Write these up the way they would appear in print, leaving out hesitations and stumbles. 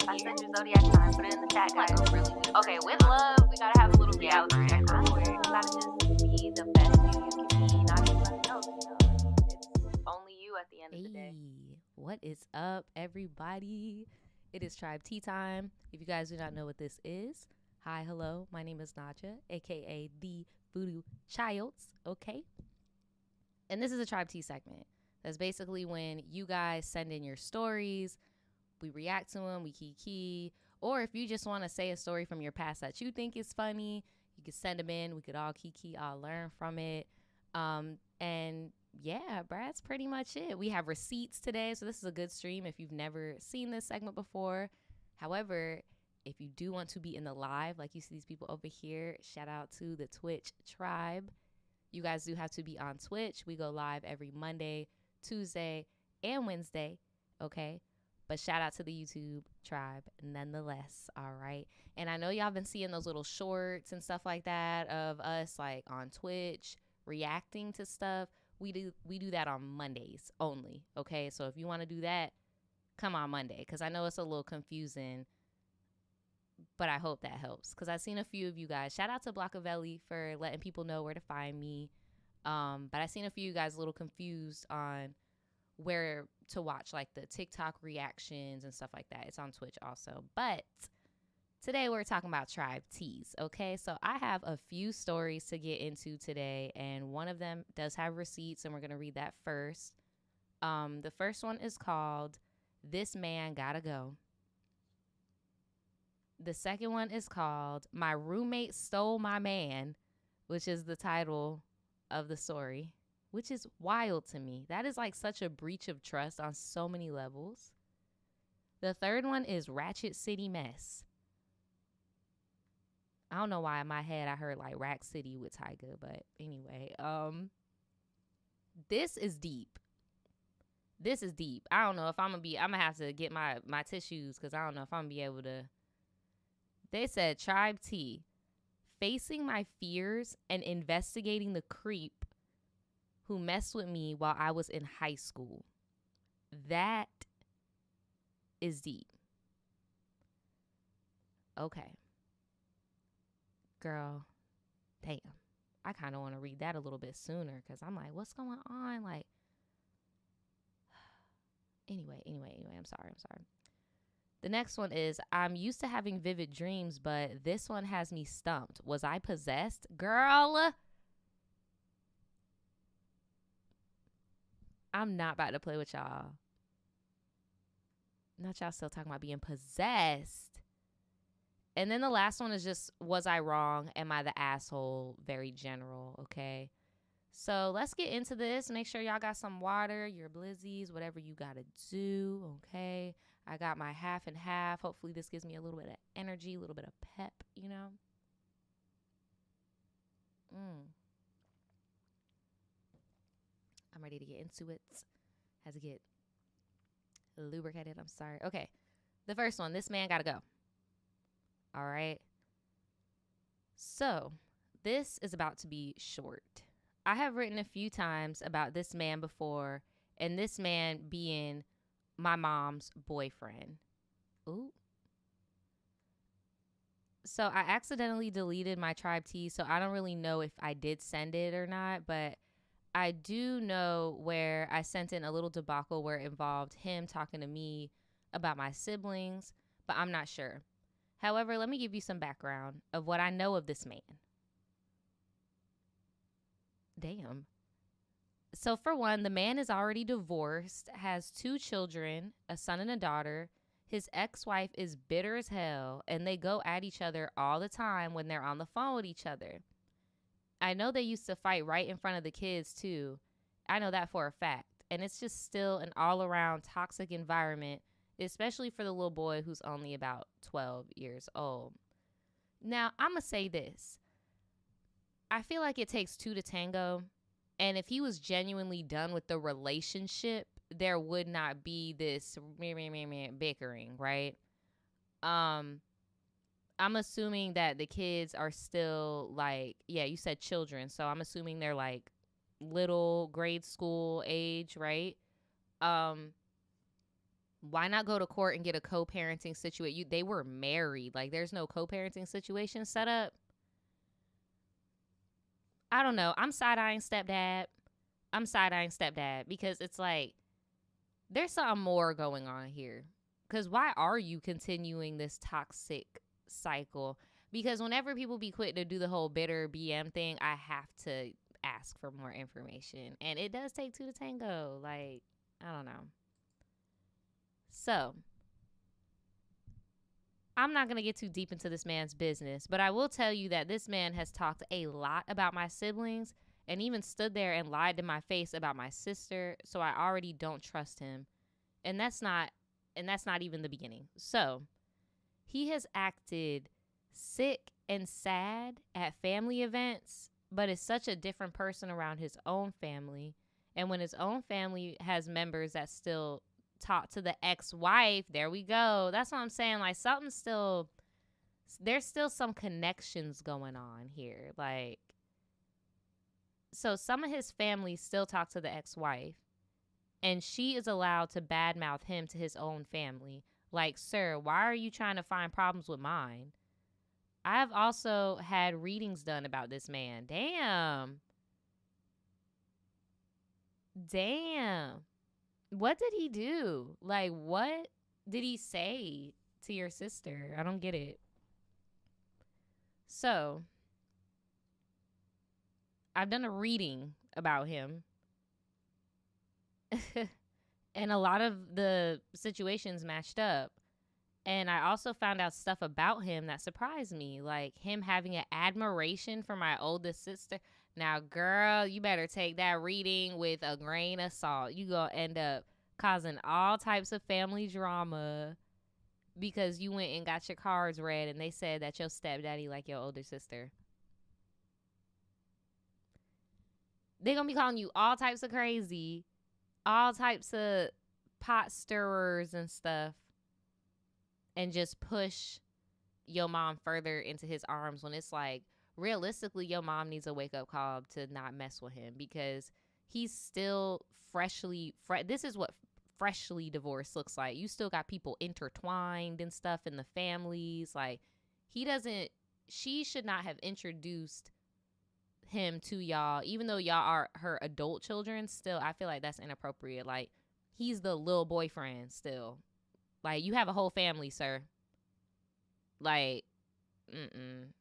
if I send your zodiac sign, put it in the chat, guys. Like, really okay, with love, we gotta have a little reality check real quick. You gotta just be the best you can be, not anybody else. It's only you at the end of the day. What is up, everybody? It is Tribe Tea time. If you guys do not know what this is, hi, hello. My name is Naja, aka the Voodoo Childs. Okay. And this is a Tribe Tea segment. That's basically when you guys send in your stories, we react to them, we key, or if you just want to say a story from your past that you think is funny, you can send them in. We could all key, all learn from it. And yeah, that's pretty much it. We have receipts today, so this is a good stream if you've never seen this segment before. However, if you do want to be in the live, like you see these people over here, shout out to the Twitch tribe. You guys do have to be on Twitch. We go live every Monday, Tuesday, and Wednesday, okay? But shout out to the YouTube tribe nonetheless, all right? And I know y'all been seeing those little shorts and stuff like that of us like on Twitch reacting to stuff. We do that on Mondays only, okay? So if you want to do that, come on Monday, because I know it's a little confusing, but I hope that helps, because I've seen a few of you guys. Shout out to Blockavelli for letting people know where to find me. But I've seen a few of you guys a little confused on where to watch like the TikTok reactions and stuff like that. It's on Twitch also. But today we're talking about tribe teas, okay? So I have a few stories to get into today, and one of them does have receipts, and we're going to read that first. The first one is called This Man Gotta Go. The second one is called My Roommate Stole My Man, which is the title of the story, which is wild to me. That is like such a breach of trust on so many levels. The third one is Ratchet City Mess. I don't know why in my head I heard like Rack City with Tyga, but anyway, this is deep. This is deep. I don't know if I'm gonna have to get my tissues, because I don't know if I'm gonna be able to. They said, Tribe T, facing my fears and investigating the creep who messed with me while I was in high school. That is deep. Okay. Girl, damn. I kind of want to read that a little bit sooner, because I'm like, what's going on? Like, anyway, I'm sorry. The next one is, I'm used to having vivid dreams, but this one has me stumped. Was I possessed? Girl, I'm not about to play with y'all. Not y'all still talking about being possessed. And then the last one is just, was I wrong? Am I the asshole? Very general, okay? So let's get into this. Make sure y'all got some water, your blizzies, whatever you got to do, okay? I got my half and half. Hopefully this gives me a little bit of energy, a little bit of pep, you know? I'm ready to get into it. Has to get lubricated. I'm sorry. Okay. The first one, this man got to go. All right. So this is about to be short. I have written a few times about this man before, and this man being my mom's boyfriend. Ooh. So I accidentally deleted my Tribe T, so I don't really know if I did send it or not, but I do know where I sent in a little debacle where it involved him talking to me about my siblings, but I'm not sure. However, let me give you some background of what I know of this man. Damn. So for one, the man is already divorced, has 2 children, a son and a daughter. His ex-wife is bitter as hell, and they go at each other all the time when they're on the phone with each other. I know they used to fight right in front of the kids too. I know that for a fact. And it's just still an all-around toxic environment, especially for the little boy who's only about 12 years old. Now, I'm going to say this. I feel like it takes 2 to tango. And if he was genuinely done with the relationship, there would not be this bickering, right? I'm assuming that the kids are still like, yeah, you said children. So I'm assuming they're like little grade school age, right? Why not go to court and get a co-parenting situation? They were married. Like, there's no co-parenting situation set up. I don't know. I'm side-eyeing stepdad because it's like there's something more going on here. Because why are you continuing this toxic cycle? Because whenever people be quick to do the whole bitter BM thing, I have to ask for more information. And it does take two to tango. Like, I don't know. So, I'm not going to get too deep into this man's business, but I will tell you that this man has talked a lot about my siblings and even stood there and lied to my face about my sister, so I already don't trust him. And that's not even the beginning. So, he has acted sick and sad at family events, but is such a different person around his own family. And when his own family has members that still talk to the ex-wife, there we go. That's what I'm saying. Like, there's still some connections going on here. Like, so some of his family still talk to the ex-wife, and she is allowed to badmouth him to his own family. Like, sir, why are you trying to find problems with mine? I've also had readings done about this man. Damn. What did he do? Like, what did he say to your sister? I don't get it. So, I've done a reading about him. And a lot of the situations matched up. And I also found out stuff about him that surprised me. Like him having an admiration for my oldest sister. Now, girl, you better take that reading with a grain of salt. You gonna end up causing all types of family drama because you went and got your cards read and they said that your stepdaddy like your older sister. They're gonna be calling you all types of crazy, all types of pot stirrers and stuff, and just push your mom further into his arms when it's like, realistically, your mom needs a wake-up call to not mess with him because he's still this is what freshly divorced looks like. You still got people intertwined and stuff in the families. Like, she should not have introduced him to y'all, even though y'all are her adult children. Still, I feel like that's inappropriate. Like, he's the little boyfriend still. Like, you have a whole family, sir. Like,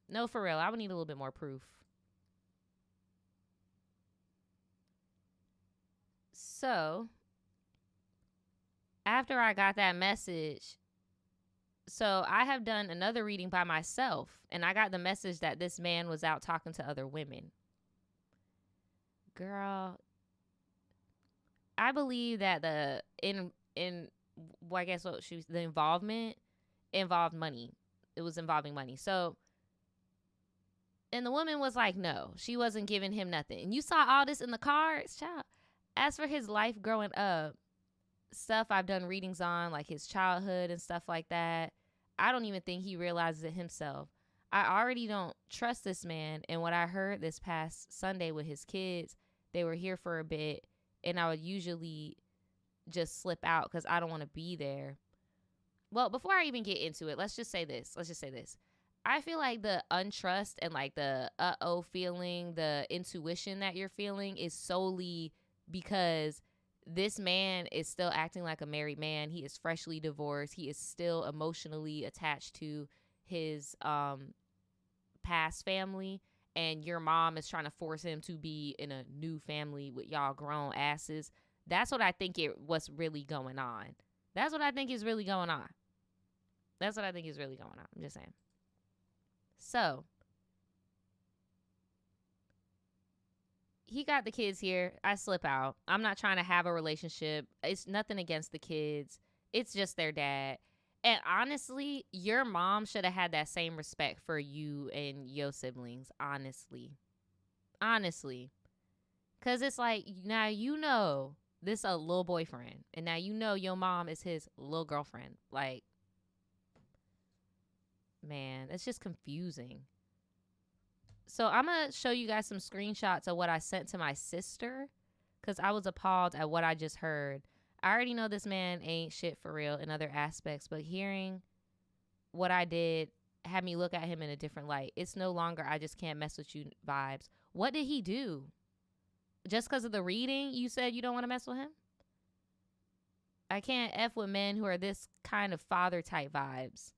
no, for real. I would need a little bit more proof. So, after I got that message, so I have done another reading by myself, and I got the message that this man was out talking to other women. Girl, I believe that the involvement involved money. It was involving money. So, and the woman was like, no, she wasn't giving him nothing. And you saw all this in the cards, child. As for his life growing up, stuff I've done readings on, like his childhood and stuff like that, I don't even think he realizes it himself. I already don't trust this man. And what I heard this past Sunday with his kids, they were here for a bit, and I would usually just slip out because I don't want to be there. Well, before I even get into it, let's just say this. I feel like the untrust and like the feeling, the intuition that you're feeling is solely because this man is still acting like a married man. He is freshly divorced. He is still emotionally attached to his past family. And your mom is trying to force him to be in a new family with y'all grown asses. That's what I think what's really going on. That's what I think is really going on. I'm just saying. So, he got the kids here. I slip out. I'm not trying to have a relationship. It's nothing against the kids. It's just their dad. And honestly, your mom should have had that same respect for you and your siblings, honestly. Because it's like, now you know this a little boyfriend. And now you know your mom is his little girlfriend. Like, man, it's just confusing. So I'm going to show you guys some screenshots of what I sent to my sister because I was appalled at what I just heard. I already know this man ain't shit for real in other aspects, but hearing what I did had me look at him in a different light. It's no longer I just can't mess with you vibes. What did he do? Just because of the reading, you said you don't want to mess with him? I can't F with men who are this kind of father type vibes.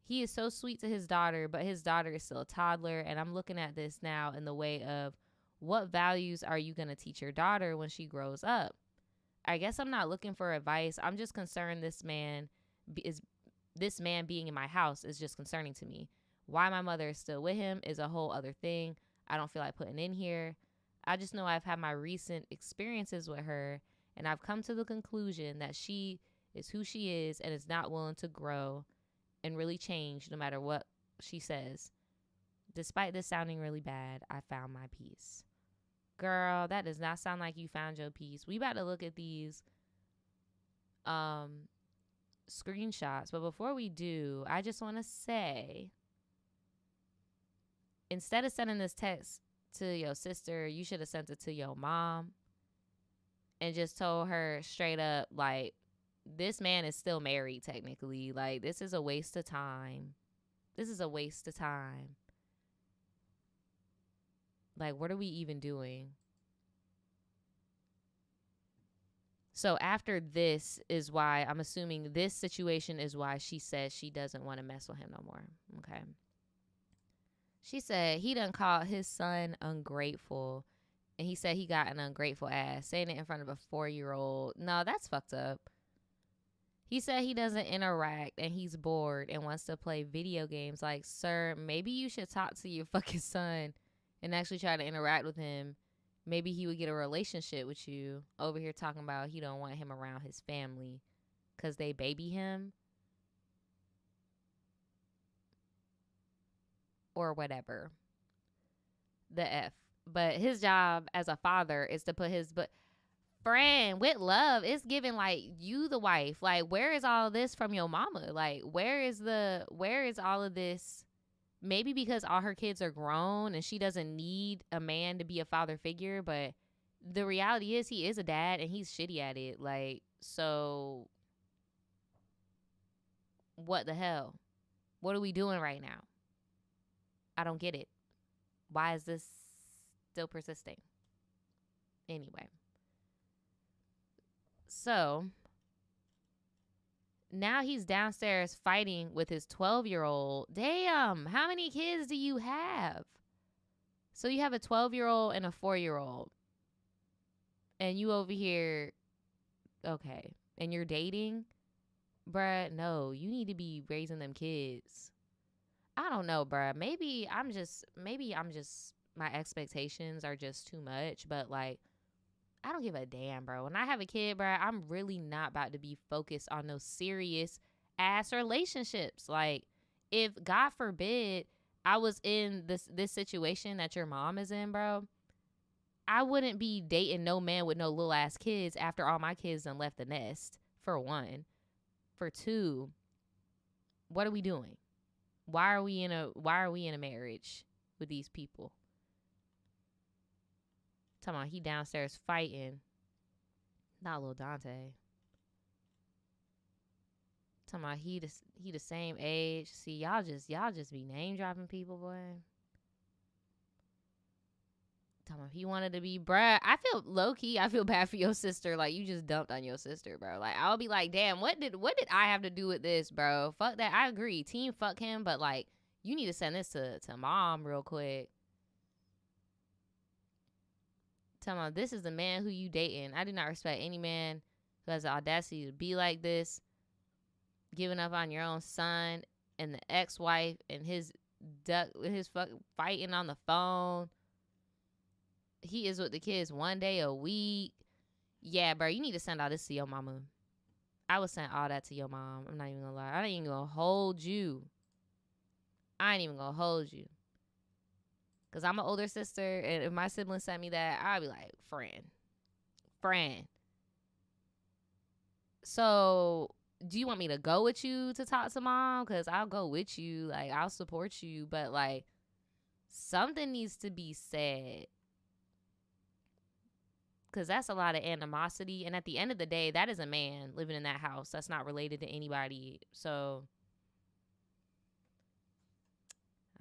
He is so sweet to his daughter, but his daughter is still a toddler. And I'm looking at this now in the way of what values are you going to teach your daughter when she grows up? I guess I'm not looking for advice. I'm just concerned this man being in my house is just concerning to me. Why my mother is still with him is a whole other thing. I don't feel like putting in here. I just know I've had my recent experiences with her, and I've come to the conclusion that she is who she is and is not willing to grow and really change no matter what she says. Despite this sounding really bad, I found my peace. Girl, that does not sound like you found your peace. We about to look at these screenshots, but before we do, I just want to say, instead of sending this text to your sister, you should have sent it to your mom and just told her straight up, like, this man is still married technically. Like, this is a waste of time. This is a waste of time. Like, what are we even doing? So after this is why, I'm assuming this situation is why she says she doesn't want to mess with him no more. Okay. She said he done called his son ungrateful. And he said he got an ungrateful ass. Saying it in front of a 4-year-old. No, that's fucked up. He said he doesn't interact and he's bored and wants to play video games. Like, sir, maybe you should talk to your fucking son and actually try to interact with him. Maybe he would get a relationship with you. Over here talking about he don't want him around his family because they baby him. Or whatever. The F. But his job as a father is to put his friend with love. It's giving like you the wife. Like, where is all this from your mama? Like, where is all of this? Maybe because all her kids are grown and she doesn't need a man to be a father figure. But the reality is he is a dad and he's shitty at it. Like, so what the hell? What are we doing right now? I don't get it. Why is this still persisting? Anyway. So now he's downstairs fighting with his 12-year-old. Damn, how many kids do you have? So you have a 12-year-old and a 4-year-old. And you over here, okay, and you're dating? Bruh, no, you need to be raising them kids. I don't know, bruh. Maybe I'm just, my expectations are just too much. But, like, I don't give a damn, bro. When I have a kid, bruh, I'm really not about to be focused on those serious ass relationships. Like, if, God forbid, I was in this situation that your mom is in, bro, I wouldn't be dating no man with no little ass kids after all my kids done left the nest, for one. For two, what are we doing? Why are we in a marriage with these people? Talking about he downstairs fighting. Not little Dante. Talking about he the same age. See, y'all just be name dropping people, boy. Talking about he wanted to be, bruh. I feel low key. I feel bad for your sister. Like, you just dumped on your sister, bro. Like, I'll be like, damn, what did I have to do with this, bro? Fuck that. I agree. Team fuck him, but like, you need to send this to mom real quick. Tell me, this is the man who you dating. I do not respect any man who has the audacity to be like this, giving up on your own son and the ex-wife and his fighting on the phone. He is with the kids one day a week. Yeah, bro, you need to send all this to your mama. I would send all that to your mom. I'm not even gonna lie. I ain't even gonna hold you. Because I'm an older sister, and if my sibling sent me that, I'd be like, friend. So, do you want me to go with you to talk to mom? Because I'll go with you. Like, I'll support you. But, like, something needs to be said. because that's a lot of animosity. And at the end of the day, that is a man living in that house. That's not related to anybody. So,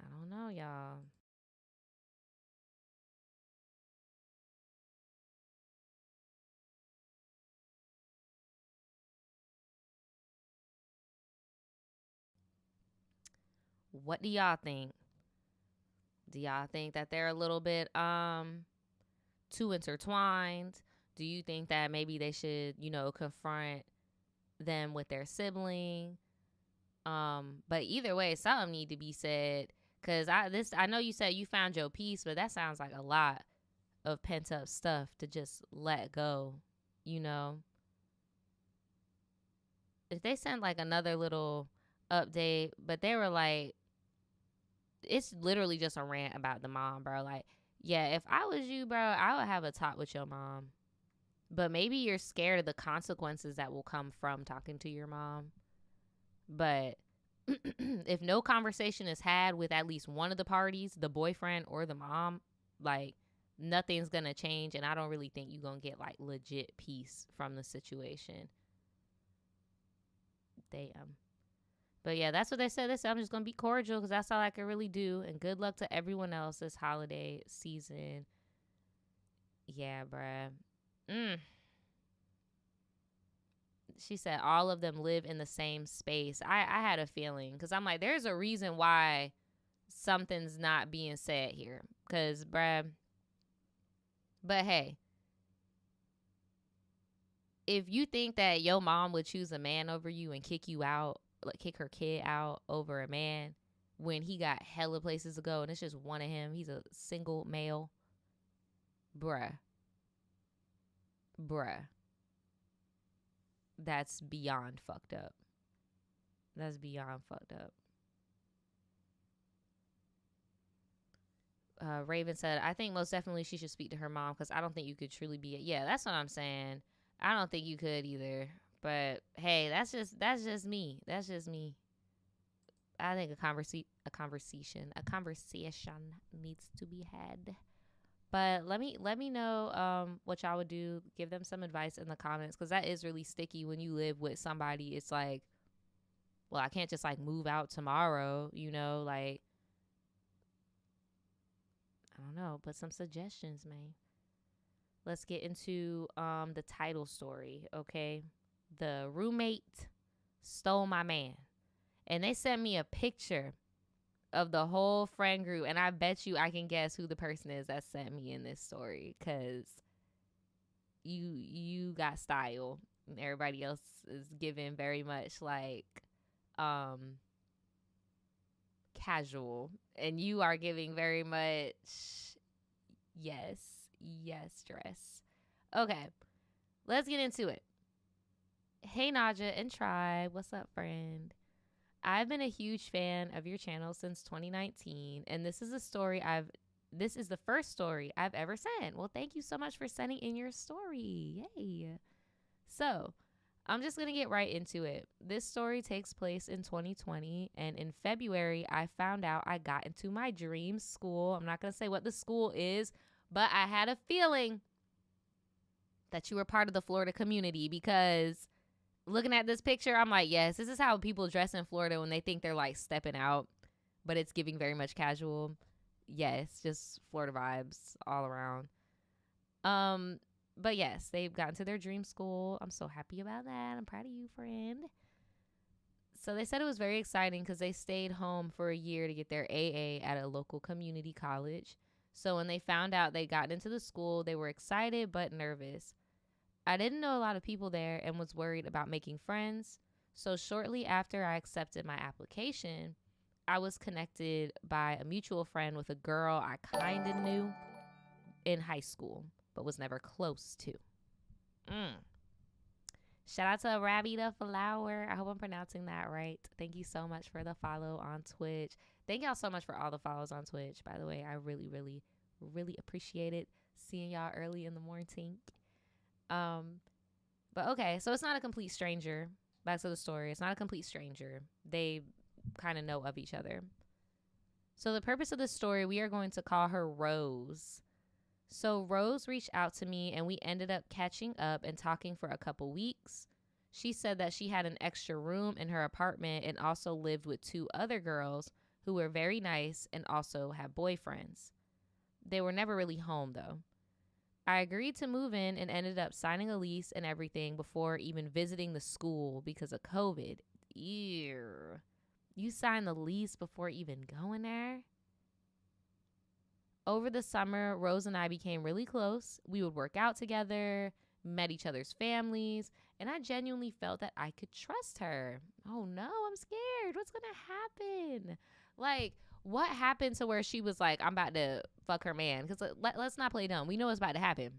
I don't know, y'all. What do y'all think? Do y'all think that they're a little bit too intertwined? Do you think that maybe they should, confront them with their sibling? But either way, something need to be said. Cause I know you said you found your peace, but that sounds like a lot of pent up stuff to just let go. You know, if they sent like another little update, but they were like, it's literally just a rant about the mom, bro. Like, yeah, if I was you, bro, I would have a talk with your mom. But maybe you're scared of the consequences that will come from talking to your mom. But if no conversation is had with at least one of the parties, the boyfriend or the mom, like, nothing's gonna change. And I don't really think you're gonna get like legit peace from the situation. Damn. But yeah, that's what they said. They said I'm just gonna be cordial because that's all I can really do. And good luck to everyone else this holiday season. Yeah, bruh. She said all of them live in the same space. I had a feeling because I'm like, there's a reason why something's not being said here. Because, bruh. But hey, if you think that your mom would choose a man over you and kick you out, like kick her kid out over a man when he got hella places to go and it's just one of him, he's a single male, bruh, that's beyond fucked up. That's beyond fucked up. Raven said, I think most definitely she should speak to her mom because I don't think you could truly be yeah, that's what I'm saying. I don't think you could either. But hey, that's just me. That's just me. I think a conversation needs to be had. But let me know what y'all would do. Give them some advice in the comments because that is really sticky when you live with somebody. It's like, well, I can't just like move out tomorrow, like, I don't know, but some suggestions, man. Let's get into the title story, okay? The roommate stole my man. And they sent me a picture of the whole friend group. And I bet you I can guess who the person is that sent me in this story. Because you got style. And everybody else is giving very much like casual. And you are giving very much yes, dress. Okay, let's get into it. Hey, Naja and Tribe. What's up, friend? I've been a huge fan of your channel since 2019, and this is the first story I've ever sent. Well, thank you so much for sending in your story. Yay. So, I'm just going to get right into it. This story takes place in 2020, and in February, I found out I got into my dream school. I'm not going to say what the school is, but I had a feeling that you were part of the Florida community because looking at this picture, I'm like, yes, this is how people dress in Florida when they think they're like stepping out, but it's giving very much casual. Yes, just Florida vibes all around. But yes, they've gotten to their dream school. I'm so happy about that. I'm proud of you, friend. So they said it was very exciting because they stayed home for a year to get their AA at a local community college. So when they found out they got into the school, they were excited but nervous. I didn't know a lot of people there and was worried about making friends. So shortly after I accepted my application, I was connected by a mutual friend with a girl I kind of knew in high school, but was never close to. Shout out to Rabbi the Flower. I hope I'm pronouncing that right. Thank you so much for the follow on Twitch. Thank y'all so much for all the follows on Twitch. By the way, I really, really, really appreciate it. Seeing y'all early in the morning. But okay, so it's not a complete stranger. Back to the story. It's not a complete stranger. They kind of know of each other. So the purpose of this story, we are going to call her Rose. So Rose reached out to me and we ended up catching up and talking for a couple weeks. She said that she had an extra room in her apartment and also lived with 2 other girls who were very nice and also had boyfriends. They were never really home though. I agreed to move in and ended up signing a lease and everything before even visiting the school because of COVID. Ew. You signed the lease before even going there? Over the summer, Rose and I became really close. We would work out together, met each other's families, and I genuinely felt that I could trust her. Oh no, I'm scared. What's going to happen? Like, what happened to where she was like, I'm about to fuck her man? Because let's not play dumb. We know what's about to happen.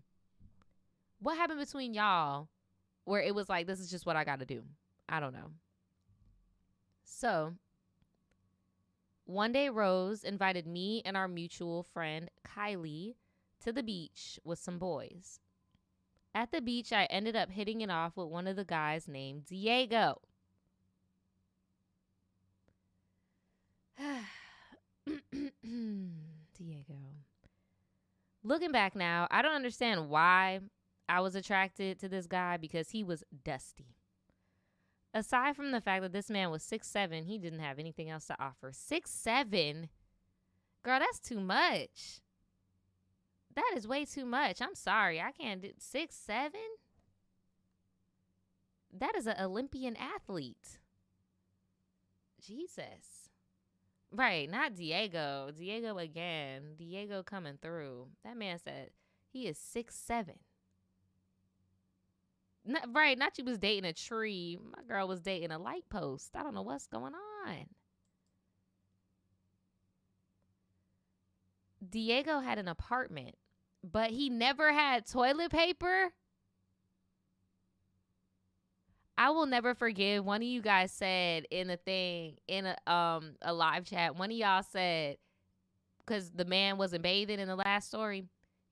What happened between y'all where it was like, this is just what I got to do? I don't know. So one day, Rose invited me and our mutual friend, Kylie, to the beach with some boys. At the beach, I ended up hitting it off with one of the guys named Diego. Diego. Looking back now, I don't understand why I was attracted to this guy because he was dusty. Aside from the fact that this man was 6'7", he didn't have anything else to offer. 6'7"? Girl, that's too much. That is way too much. I'm sorry. I can't do 6'7"? That is an Olympian athlete. Jesus. Right, not Diego. Diego again. Diego coming through. That man said he is 6'7". Not you was dating a tree. My girl was dating a light post. I don't know what's going on. Diego had an apartment, but he never had toilet paper. I will never forgive. One of you guys said in a thing, in a live chat, one of y'all said, because the man wasn't bathing in the last story,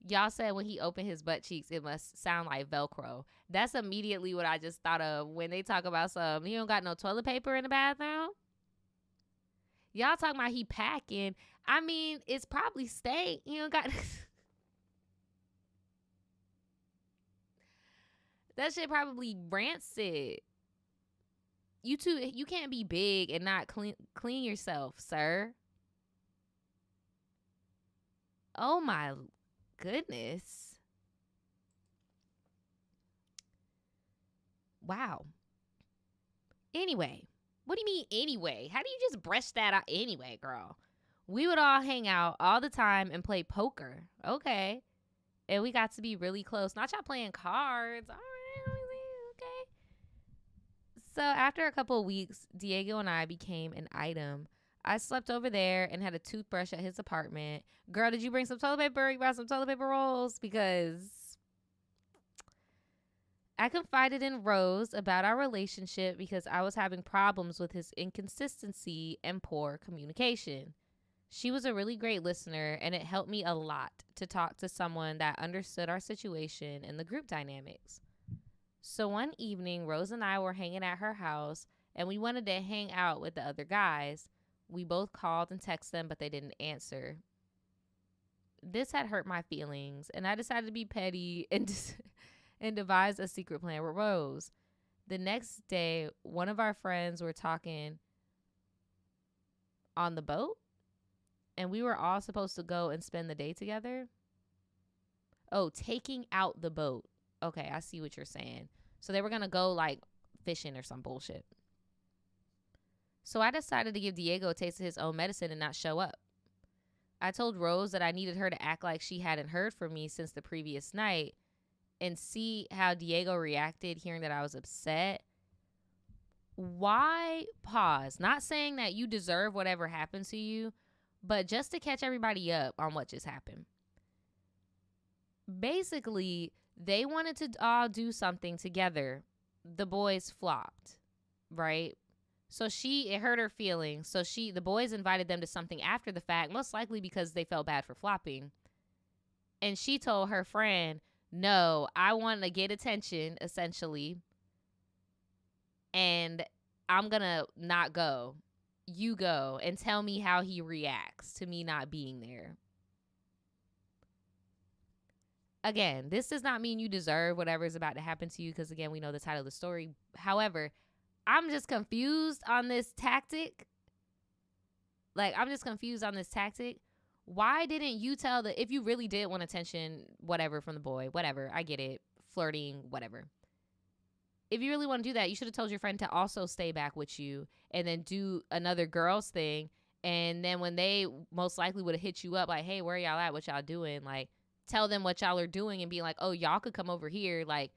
y'all said when he opened his butt cheeks, it must sound like Velcro. That's immediately what I just thought of when they talk about some, he don't got no toilet paper in the bathroom. Y'all talking about he packing. I mean, it's probably stank. He don't got... That shit probably rancid. You can't be big and not clean yourself, sir. Oh my goodness. Wow. Anyway, what do you mean anyway? How do you just brush that out anyway, girl? We would all hang out all the time and play poker. Okay. And we got to be really close. Not y'all playing cards. All right. Okay. So after a couple of weeks, Diego and I became an item. I slept over there and had a toothbrush at his apartment. Girl, did you bring some toilet paper? You brought some toilet paper rolls? Because I confided in Rose about our relationship because I was having problems with his inconsistency and poor communication. She was a really great listener, and it helped me a lot to talk to someone that understood our situation and the group dynamics. So one evening, Rose and I were hanging at her house, and we wanted to hang out with the other guys. We both called and texted them, but they didn't answer. This had hurt my feelings, and I decided to be petty and devise a secret plan with Rose. The next day, one of our friends were talking on the boat, and we were all supposed to go and spend the day together. Oh, taking out the boat. Okay, I see what you're saying. So they were going to go like fishing or some bullshit. So I decided to give Diego a taste of his own medicine and not show up. I told Rose that I needed her to act like she hadn't heard from me since the previous night and see how Diego reacted hearing that I was upset. Why pause? Not saying that you deserve whatever happened to you, but just to catch everybody up on what just happened. Basically, they wanted to all do something together. The boys flopped, right? So it hurt her feelings. So the boys invited them to something after the fact, most likely because they felt bad for flopping. And she told her friend, no, I want to get attention, essentially. And I'm going to not go. You go and tell me how he reacts to me not being there. Again, this does not mean you deserve whatever is about to happen to you because, again, we know the title of the story. However, I'm just confused on this tactic. Like, I'm just confused on this tactic. Why didn't you tell if you really did want attention, whatever, from the boy, whatever, I get it, flirting, whatever. If you really want to do that, you should have told your friend to also stay back with you and then do another girl's thing. And then when they most likely would have hit you up like, hey, where y'all at? What y'all doing? Like, tell them what y'all are doing and be like, oh, y'all could come over here. Like,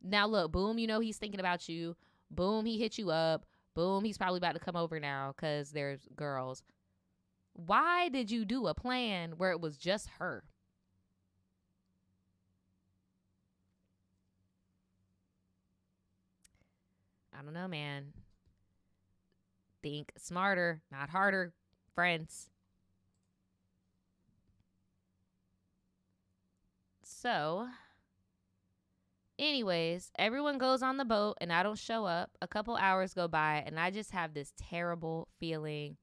now look, boom, you know he's thinking about you. Boom, he hit you up. Boom, he's probably about to come over now because there's girls. Why did you do a plan where it was just her? I don't know, man. Think smarter, not harder, friends. So, anyways, everyone goes on the boat and I don't show up. A couple hours go by and I just have this terrible feeling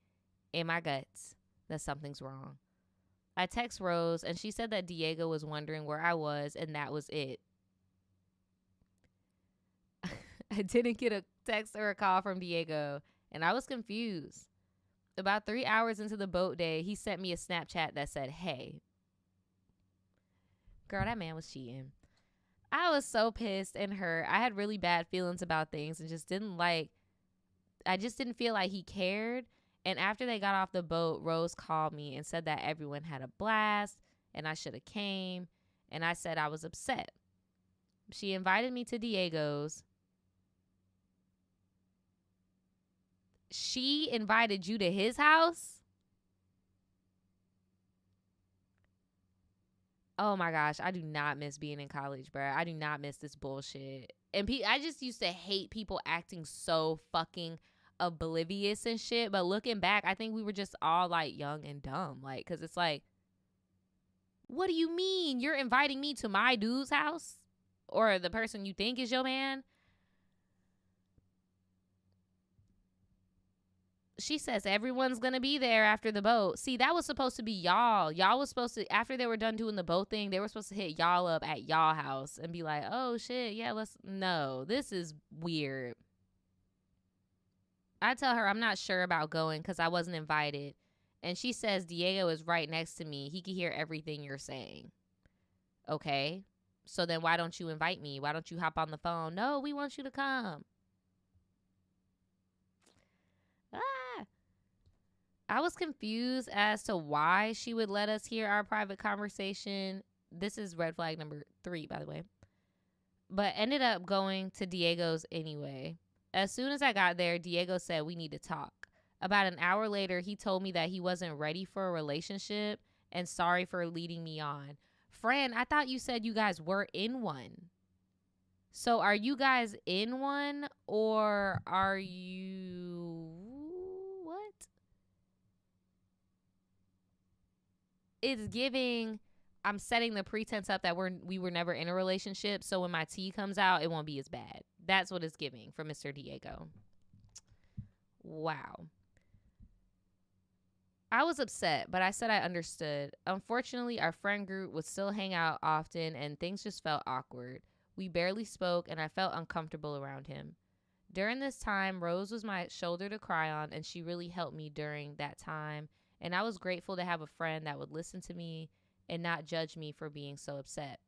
in my guts that something's wrong. I text Rose and she said that Diego was wondering where I was and that was it. I didn't get a text or a call from Diego and I was confused. About 3 hours into the boat day, he sent me a Snapchat that said, hey. Girl, that man was cheating. I was so pissed and hurt. I had really bad feelings about things and I just didn't feel like he cared. And after they got off the boat, Rose called me and said that everyone had a blast and I should have came. And I said I was upset. She invited me to Diego's. She invited you to his house? Oh my gosh, I do not miss being in college, bro. I do not miss this bullshit. And I just used to hate people acting so fucking oblivious and shit. But looking back, I think we were just all like young and dumb. Like, because it's like, what do you mean? You're inviting me to my dude's house? Or the person you think is your man? She says everyone's going to be there after the boat. See, that was supposed to be y'all. Y'all was supposed to, after they were done doing the boat thing, they were supposed to hit y'all up at y'all house and be like, oh shit, yeah, no, this is weird. I tell her I'm not sure about going because I wasn't invited. And she says Diego is right next to me. He can hear everything you're saying. Okay. So then why don't you invite me? Why don't you hop on the phone? No, we want you to come. I was confused as to why she would let us hear our private conversation. This is red flag number 3, by the way. But ended up going to Diego's anyway. As soon as I got there, Diego said we need to talk. About an hour later, he told me that he wasn't ready for a relationship and sorry for leading me on. Friend, I thought you said you guys were in one. So are you guys in one or are you... what? It's giving, I'm setting the pretense up that we were never in a relationship, so when my tea comes out, it won't be as bad. That's what it's giving from Mr. Diego. Wow. I was upset, but I said I understood. Unfortunately, our friend group would still hang out often, and things just felt awkward. We barely spoke, and I felt uncomfortable around him. During this time, Rose was my shoulder to cry on, and she really helped me during that time. And I was grateful to have a friend that would listen to me and not judge me for being so upset.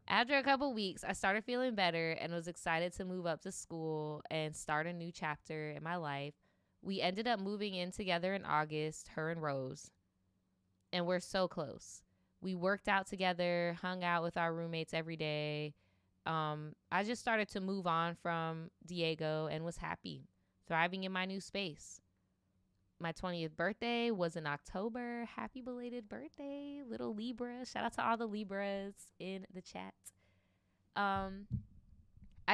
After a couple weeks, I started feeling better and was excited to move up to school and start a new chapter in my life. We ended up moving in together in August, her and Rose. And we're so close. We worked out together, hung out with our roommates every day. I just started to move on from Diego and was happy. Thriving in my new space. My 20th birthday was in October. Happy belated birthday, little Libra. Shout out to all the Libras in the chat. I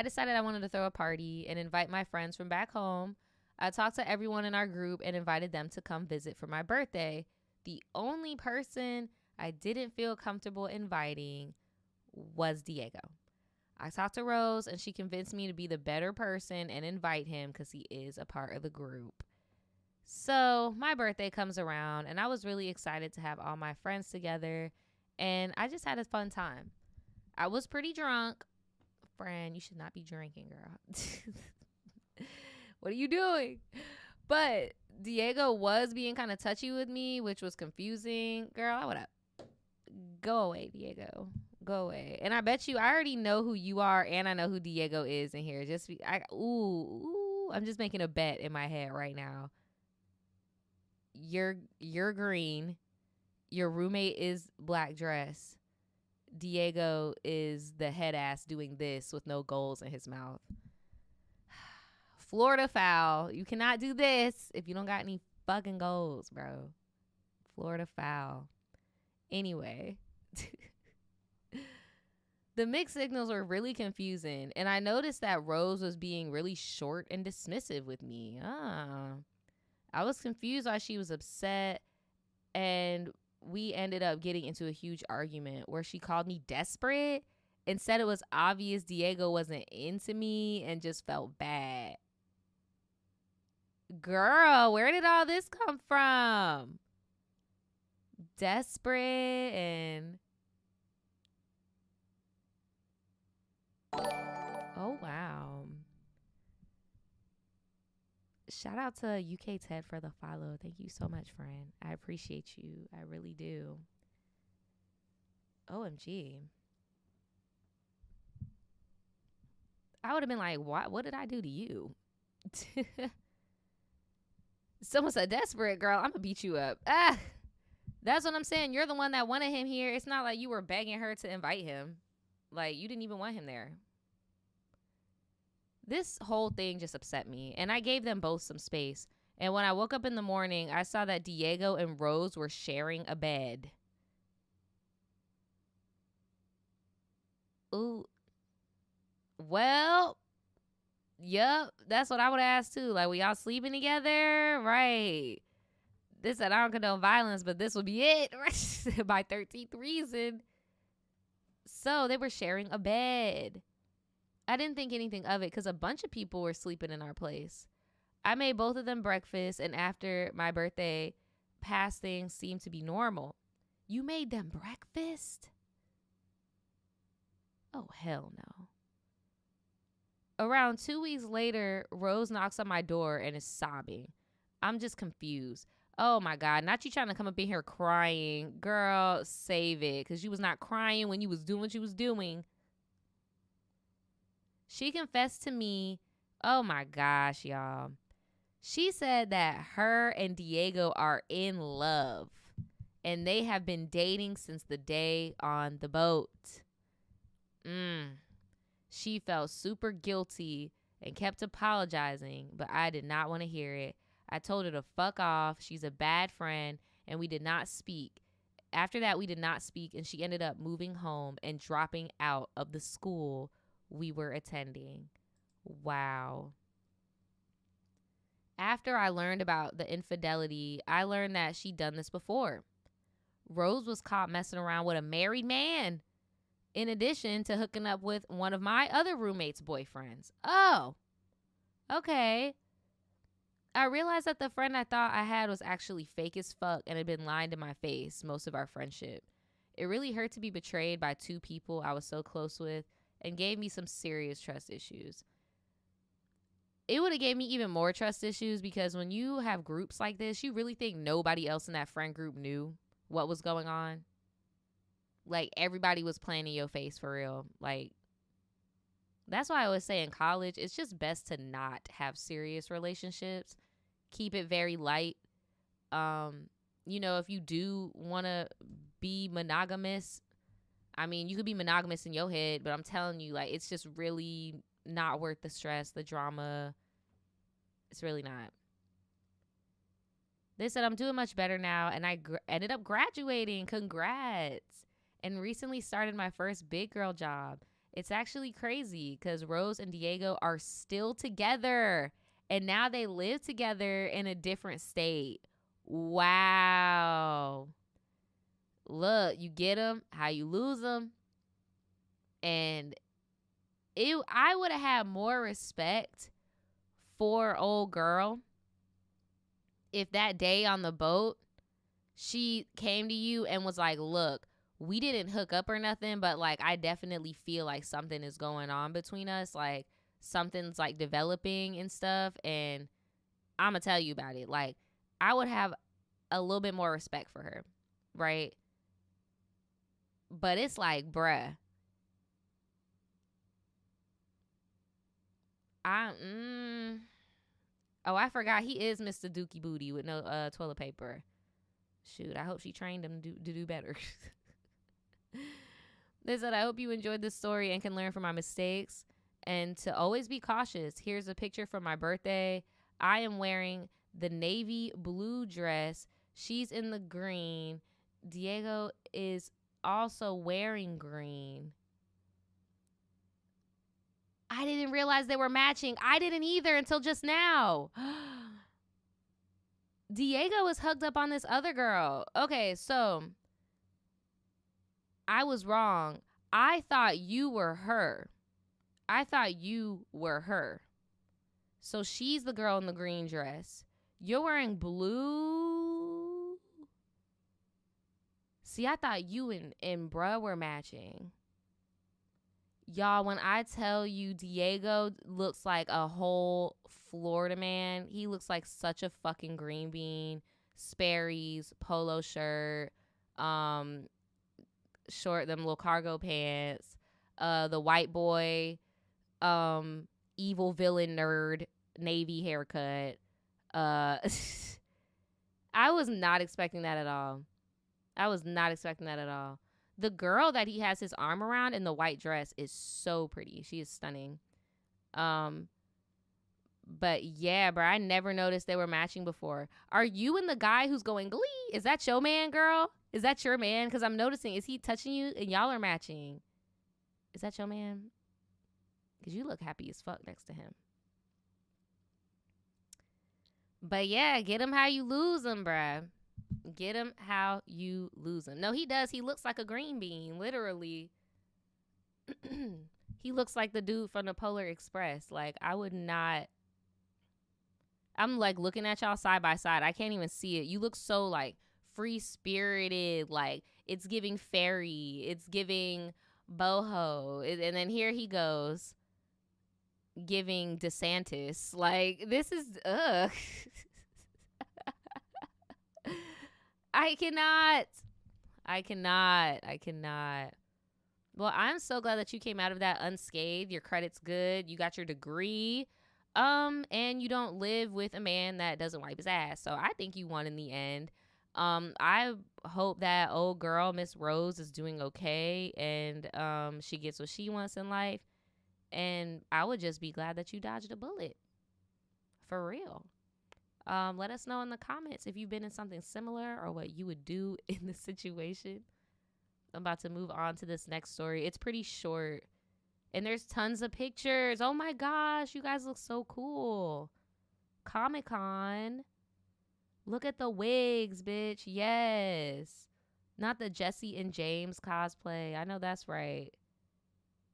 decided I wanted to throw a party and invite my friends from back home. I talked to everyone in our group and invited them to come visit for my birthday. The only person I didn't feel comfortable inviting was Diego. I talked to Rose and she convinced me to be the better person and invite him because he is a part of the group. So my birthday comes around, and I was really excited to have all my friends together, and I just had a fun time. I was pretty drunk. Friend, you should not be drinking, girl. What are you doing? But Diego was being kind of touchy with me, which was confusing. Girl, I would have go away, Diego. Go away. And I bet you I already know who you are, and I know who Diego is in here. I'm just making a bet in my head right now. You're green. Your roommate is black dress. Diego is the head ass doing this with no goals in his mouth. Florida foul. You cannot do this if you don't got any fucking goals, bro. Florida foul. Anyway. The mixed signals were really confusing, and I noticed that Rose was being really short and dismissive with me. I was confused why she was upset, and we ended up getting into a huge argument where she called me desperate and said it was obvious Diego wasn't into me and just felt bad. Girl, where did all this come from? Desperate and... Oh, wow. Shout out to UK Ted for the follow. Thank you so much, friend. I appreciate you. I really do. OMG. I would have been like, what did I do to you? Someone said, desperate, girl. I'm going to beat you up. That's what I'm saying. You're the one that wanted him here. It's not like you were begging her to invite him. Like, you didn't even want him there. This whole thing just upset me, and I gave them both some space. And when I woke up in the morning, I saw that Diego and Rose were sharing a bed. Ooh. Well, yep, that's what I would ask too. Like, we y'all sleeping together? Right. This said, I don't condone violence, but this would be it. By 13th reason. So they were sharing a bed. I didn't think anything of it because a bunch of people were sleeping in our place. I made both of them breakfast, and after my birthday, past things seemed to be normal. You made them breakfast? Oh, hell no. Around 2 weeks later, Rose knocks on my door and is sobbing. I'm just confused. Oh my God, not you trying to come up in here crying. Girl, save it, because you was not crying when you was doing what you was doing. She confessed to me, oh my gosh, y'all. She said that her and Diego are in love, and they have been dating since the day on the boat. She felt super guilty and kept apologizing, but I did not want to hear it. I told her to fuck off. She's a bad friend, and we did not speak. After that, we did not speak, and she ended up moving home and dropping out of the school we were attending. Wow. After I learned about the infidelity, I learned that she'd done this before. Rose was caught messing around with a married man, in addition to hooking up with one of my other roommate's boyfriends. Oh, okay. I realized that the friend I thought I had was actually fake as fuck and had been lying to my face most of our friendship. It really hurt to be betrayed by two people I was so close with, and gave me some serious trust issues. It would have gave me even more trust issues because when you have groups like this, you really think nobody else in that friend group knew what was going on. Like, everybody was playing in your face for real. Like, that's why I always say in college, it's just best to not have serious relationships. Keep it very light. You know, if you do want to be monogamous, I mean, you could be monogamous in your head, but I'm telling you, like, it's just really not worth the stress, the drama. It's really not. They said I'm doing much better now, and I ended up graduating. Congrats. And recently started my first big girl job. It's actually crazy because Rose and Diego are still together, and now they live together in a different state. Wow. Look, you get them, how you lose them. And I would have had more respect for old girl if that day on the boat, she came to you and was like, look, we didn't hook up or nothing, but like, I definitely feel like something is going on between us. Like, something's like developing and stuff. And I'm going to tell you about it. Like, I would have a little bit more respect for her. Right. But it's like, bruh, oh, I forgot he is Mr. Dookie Booty with no toilet paper. Shoot, I hope she trained him to do better. They said, I hope you enjoyed this story and can learn from my mistakes and to always be cautious. Here's a picture from my birthday. I am wearing the navy blue dress. She's in the green. Diego is also wearing green. I didn't realize they were matching. I didn't either until just now. Diego was hugged up on this other girl. Okay, so I was wrong. I thought you were her. So she's the girl in the green dress. You're wearing blue. See, I thought you and bruh were matching. Y'all, when I tell you Diego looks like a whole Florida man, he looks like such a fucking green bean. Sperry's, polo shirt, short, them little cargo pants, the white boy, evil villain nerd, navy haircut. I was not expecting that at all. The girl that he has his arm around in the white dress is so pretty. She is stunning. But yeah, bro, I never noticed they were matching before. Are you and the guy who's going glee? Is that your man, girl? Is that your man? Because I'm noticing, is he touching you and y'all are matching? Is that your man? Because you look happy as fuck next to him. But yeah, get him how you lose him, bruh. Get him how you lose him. No, he does. He looks like a green bean, literally. He looks like the dude from the Polar Express. Like, I would not. I'm like looking at y'all side by side. I can't even see it. You look so like free spirited. Like, it's giving fairy. It's giving boho. And then here he goes giving DeSantis. Like, this is ugh. I cannot. Well, I'm so glad that you came out of that unscathed. Your credit's good. You got your degree. And you don't live with a man that doesn't wipe his ass. So I think you won in the end. I hope that old girl, Miss Rose, is doing okay and she gets what she wants in life. And I would just be glad that you dodged a bullet. For real. Let us know in the comments if you've been in something similar or what you would do in this situation. I'm about to move on to this next story. It's pretty short. And there's tons of pictures. Oh my gosh, you guys look so cool. Comic-Con. Look at the wigs, bitch. Yes. Not the Jesse and James cosplay. I know that's right.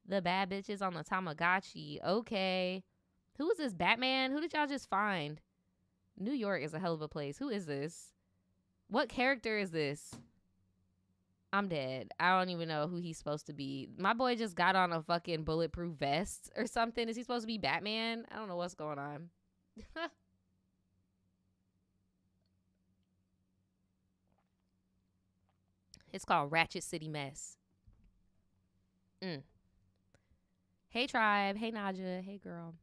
The bad bitches on the Tamagotchi. Okay. Who is this, Batman? Who did y'all just find? New York is a hell of a place. Who is this? What character is this? I'm dead. I don't even know who he's supposed to be. My boy just got on a fucking bulletproof vest or something. Is he supposed to be Batman? I don't know what's going on. It's called Ratchet City Mess. Hey, tribe. Hey, Naja. Hey, girl.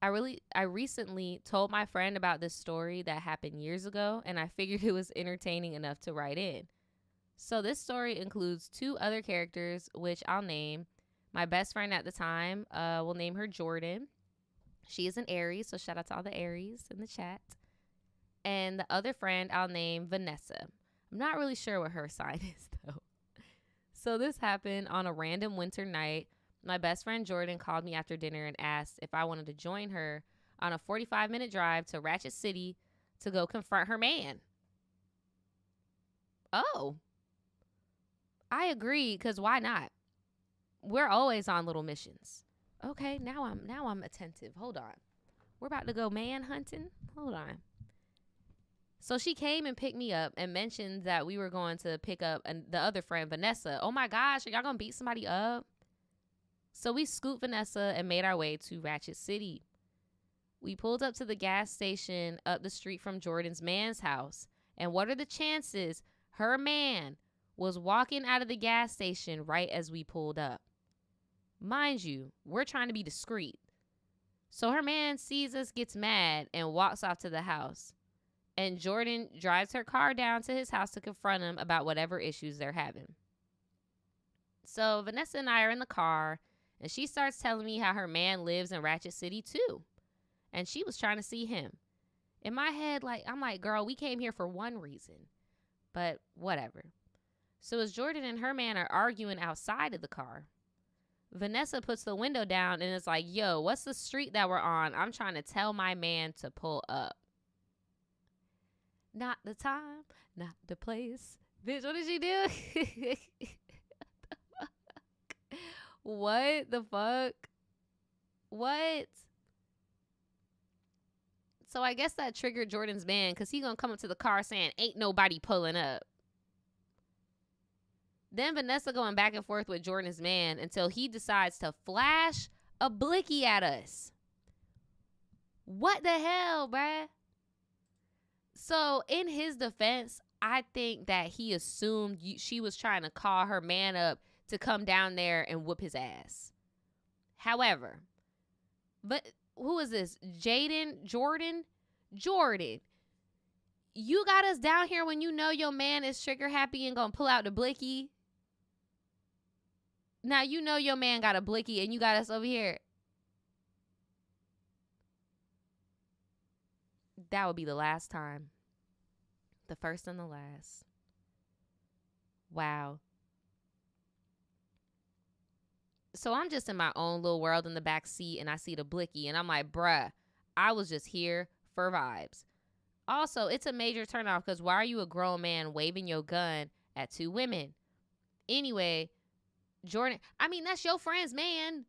I recently told my friend about this story that happened years ago, and I figured it was entertaining enough to write in. So this story includes 2 other characters, which I'll name. My best friend at the time, we'll name her Jordan. She is an Aries, so shout out to all the Aries in the chat. And the other friend I'll name Vanessa. I'm not really sure what her sign is, though. So this happened on a random winter night. My best friend Jordan called me after dinner and asked if I wanted to join her on a 45-minute drive to Ratchet City to go confront her man. Oh. I agree, because why not? We're always on little missions. Okay, now I'm attentive. Hold on. We're about to go man hunting. Hold on. So she came and picked me up and mentioned that we were going to pick up the other friend, Vanessa. Oh my gosh, are y'all gonna beat somebody up? So we scooped Vanessa and made our way to Ratchet City. We pulled up to the gas station up the street from Jordan's man's house. And what are the chances her man was walking out of the gas station right as we pulled up? Mind you, we're trying to be discreet. So her man sees us, gets mad, and walks off to the house. And Jordan drives her car down to his house to confront him about whatever issues they're having. So Vanessa and I are in the car, and she starts telling me how her man lives in Ratchet City too. And she was trying to see him. In my head, I'm like, girl, we came here for one reason. But whatever. So as Jordan and her man are arguing outside of the car, Vanessa puts the window down and is like, yo, what's the street that we're on? I'm trying to tell my man to pull up. Not the time, not the place. Bitch, what did she do? What the fuck? What? So I guess that triggered Jordan's man because he gonna come up to the car saying, ain't nobody pulling up. Then Vanessa going back and forth with Jordan's man until he decides to flash a blicky at us. What the hell, bruh? So in his defense, I think that he assumed she was trying to call her man up to come down there and whoop his ass. However, but who is this? Jordan, you got us down here when you know your man is trigger happy and gonna pull out the blicky. Now you know your man got a blicky and you got us over here. That would be the last time. The first and the last. Wow. So I'm just in my own little world in the back seat and I see the blicky and I'm like, bruh, I was just here for vibes. Also, it's a major turnoff because why are you a grown man waving your gun at two women? Anyway, Jordan, I mean, that's your friend's man.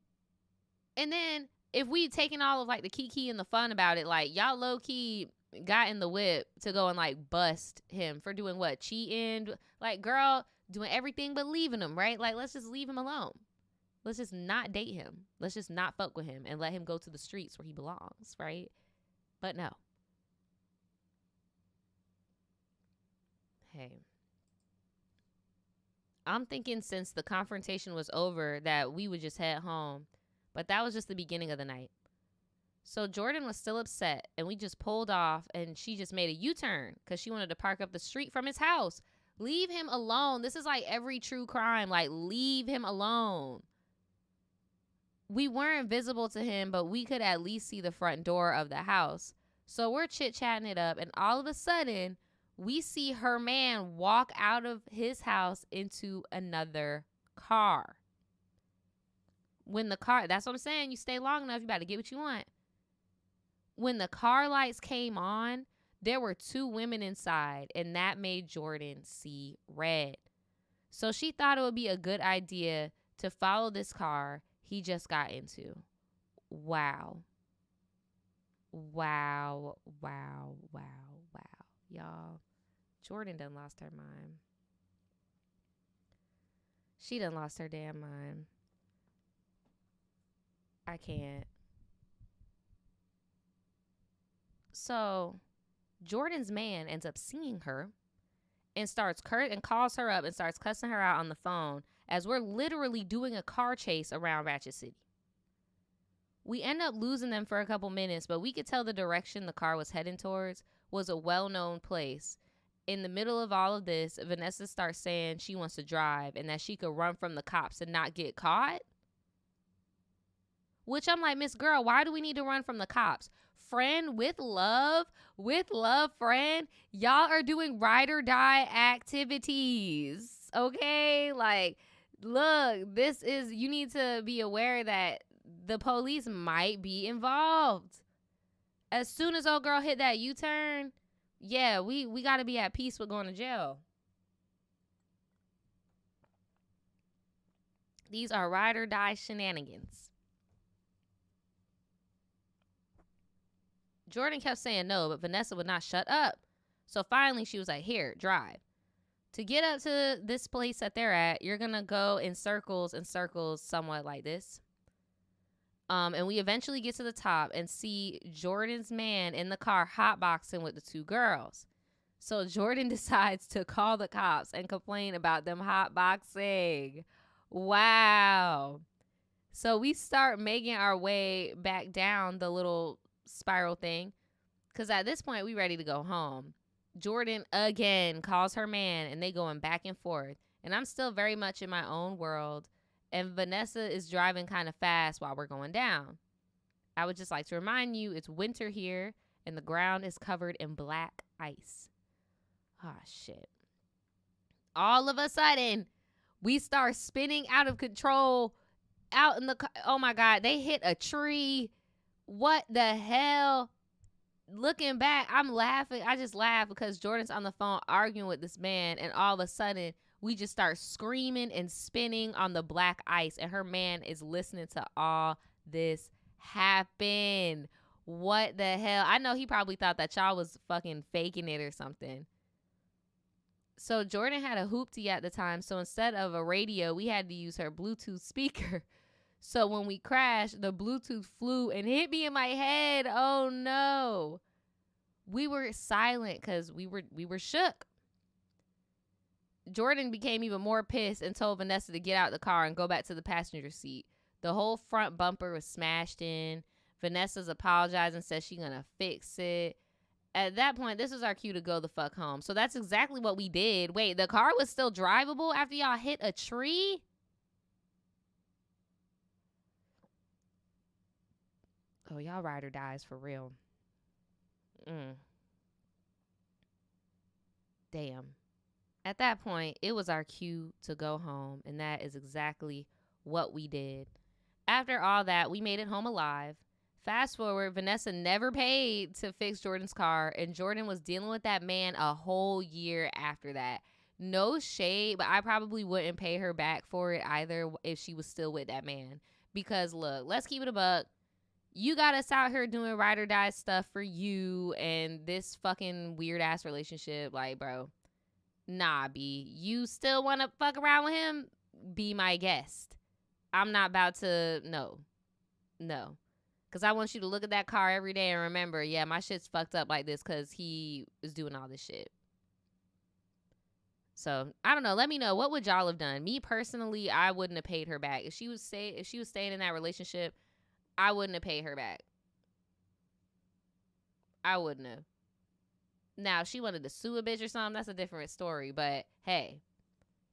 And then if we taking all of the kiki and the fun about it, y'all low key got in the whip to go and bust him for doing what? Cheating? Girl, doing everything but leaving him, right? Let's just leave him alone. Let's just not date him. Let's just not fuck with him and let him go to the streets where he belongs, right? But no. Hey. I'm thinking since the confrontation was over that we would just head home. But that was just the beginning of the night. So Jordan was still upset and we just pulled off and she just made a U-turn because she wanted to park up the street from his house. Leave him alone. This is every true crime. Leave him alone. We weren't visible to him, but we could at least see the front door of the house. So we're chit-chatting it up and all of a sudden we see her man walk out of his house into another car. When the car, that's what I'm saying, you stay long enough, you about to get what you want. When the car lights came on, there were two women inside, and that made Jordan see red. So she thought it would be a good idea to follow this car he just got into. Wow. Wow, wow, wow, wow. Y'all, Jordan done lost her mind. She done lost her damn mind. I can't. So Jordan's man ends up seeing her and calls her up and starts cussing her out on the phone as we're literally doing a car chase around Ratchet City. We end up losing them for a couple minutes, but we could tell the direction the car was heading towards was a well-known place. In the middle of all of this, Vanessa starts saying she wants to drive and that she could run from the cops and not get caught. Which I'm like, Miss Girl, why do we need to run from the cops? Friend, with love, friend, y'all are doing ride or die activities, okay? Look, you need to be aware that the police might be involved. As soon as old girl hit that U-turn, yeah, we got to be at peace with going to jail. These are ride or die shenanigans. Jordan kept saying no, but Vanessa would not shut up. So finally she was like, here, drive. To get up to this place that they're at, you're going to go in circles and circles somewhat like this. And we eventually get to the top and see Jordan's man in the car hotboxing with the two girls. So Jordan decides to call the cops and complain about them hotboxing. Wow. So we start making our way back down the little spiral thing, because at this point we ready to go home. Jordan again calls her man and they going back and forth. And I'm still very much in my own world. And Vanessa is driving kind of fast while we're going down. I would just like to remind you, it's winter here and the ground is covered in black ice. Ah, shit. All of a sudden, we start spinning out of control out in the car. Oh my God, they hit a tree. What the hell? Looking back, I'm laughing. I just laugh because Jordan's on the phone arguing with this man, and all of a sudden, we just start screaming and spinning on the black ice, and her man is listening to all this happen. What the hell? I know he probably thought that y'all was fucking faking it or something. So Jordan had a hoopty at the time, so instead of a radio, we had to use her Bluetooth speaker. So when we crashed, the Bluetooth flew and hit me in my head. Oh no. We were silent because we were shook. Jordan became even more pissed and told Vanessa to get out of the car and go back to the passenger seat. The whole front bumper was smashed in. Vanessa's apologizing, says she's gonna fix it. At that point, this was our cue to go the fuck home. So that's exactly what we did. Wait, the car was still drivable after y'all hit a tree? Oh, y'all ride or dies for real. Damn. At that point, it was our cue to go home, and that is exactly what we did. After all that, we made it home alive. Fast forward, Vanessa never paid to fix Jordan's car, and Jordan was dealing with that man a whole year after that. No shade, but I probably wouldn't pay her back for it either if she was still with that man. Because look, let's keep it a buck. You got us out here doing ride or die stuff for you and this fucking weird ass relationship. Like, bro, nah, B. You still want to fuck around with him? Be my guest. I'm not about to, no. Because I want you to look at that car every day and remember, yeah, my shit's fucked up like this because he is doing all this shit. So, I don't know. Let me know. What would y'all have done? Me, personally, I wouldn't have paid her back. If she was staying in that relationship, I wouldn't have paid her back. I wouldn't have. Now, if she wanted to sue a bitch or something, that's a different story. But, hey,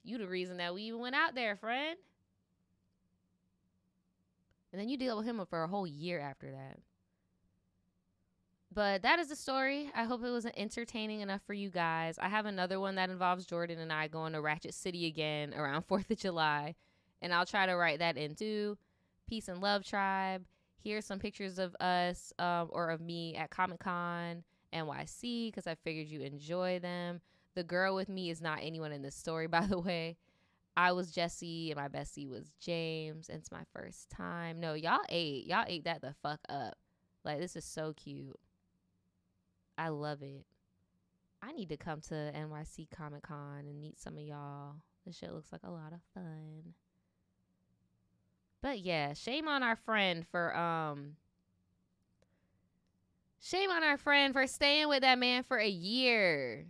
you the reason that we even went out there, friend. And then you deal with him for a whole year after that. But that is the story. I hope it was entertaining enough for you guys. I have another one that involves Jordan and I going to Ratchet City again around 4th of July. And I'll try to write that in too. Peace and love, tribe. Here's some pictures of us or of me at Comic-Con NYC because I figured you enjoy them. The girl with me is not anyone in this story, by the way. I was Jesse and my bestie was James. And it's my first time. No, y'all ate that the fuck up. Like, this is so cute. I love it. I need to come to NYC Comic-Con and meet some of y'all. This shit looks like a lot of fun. But yeah, shame on our friend for staying with that man for a year.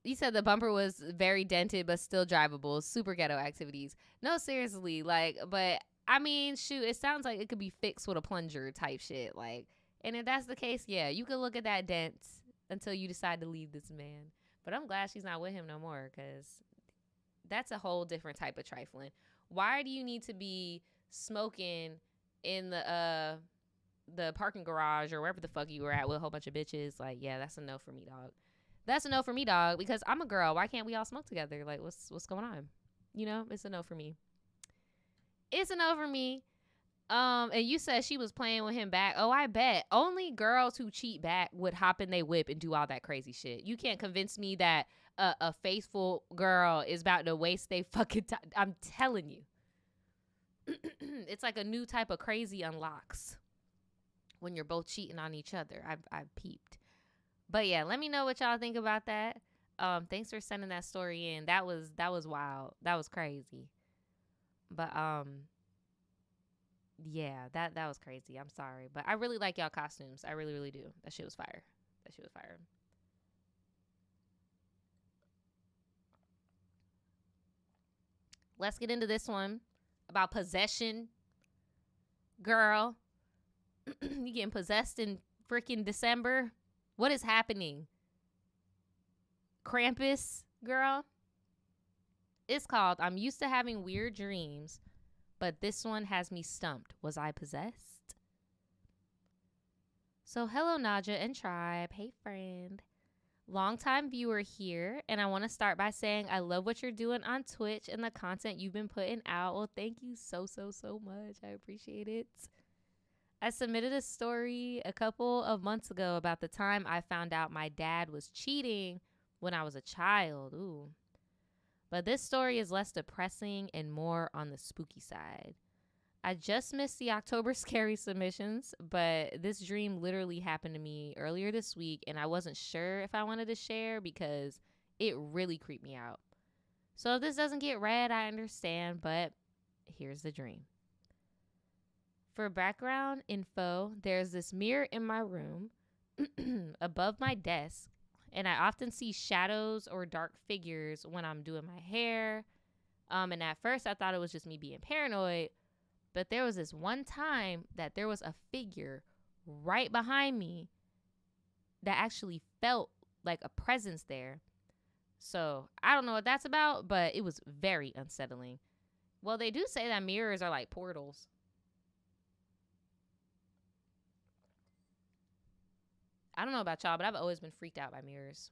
You said the bumper was very dented but still drivable. Super ghetto activities. No, seriously, like, but I mean, shoot, it sounds like it could be fixed with a plunger type shit. Like, and if that's the case, yeah, you could look at that dent until you decide to leave this man. But I'm glad she's not with him no more because that's a whole different type of trifling. Why do you need to be smoking in the parking garage or wherever the fuck you were at with a whole bunch of bitches? Like, yeah, that's a no for me, dog. That's a no for me, dog, because I'm a girl. Why can't we all smoke together? Like, what's going on? You know, it's a no for me. It's a no for me. And you said she was playing with him back. Oh, I bet. Only girls who cheat back would hop in they whip and do all that crazy shit. You can't convince me that a faithful girl is about to waste their fucking time. I'm telling you. It's like a new type of crazy unlocks when you're both cheating on each other. I've peeped. But yeah, let me know what y'all think about that. Thanks for sending that story in. That was wild. That was crazy. But yeah, that was crazy. I'm sorry, but I really like y'all costumes. I really, really do. That shit was fire. That shit was fire. Let's get into this one about possession. Girl, you getting possessed in freaking December? What is happening? Krampus, girl. It's called I'm Used to Having Weird Dreams, but this one has me stumped. Was I possessed? So, hello, Naja and Tribe. Hey, friend. Longtime viewer here, and I want to start by saying I love what you're doing on Twitch and the content you've been putting out. Well, thank you so much. I appreciate it. I submitted a story a couple of months ago about the time I found out my dad was cheating when I was a child. Ooh. But this story is less depressing and more on the spooky side. I just missed the October scary submissions, but this dream literally happened to me earlier this week, and I wasn't sure if I wanted to share because it really creeped me out. So if this doesn't get read, I understand, but here's the dream. For background info, there's this mirror in my room above my desk, and I often see shadows or dark figures when I'm doing my hair. And at first, I thought it was just me being paranoid, but there was this one time that there was a figure right behind me that actually felt like a presence there. So I don't know what that's about, but it was very unsettling. Well, they do say that mirrors are like portals. I don't know about y'all, but I've always been freaked out by mirrors.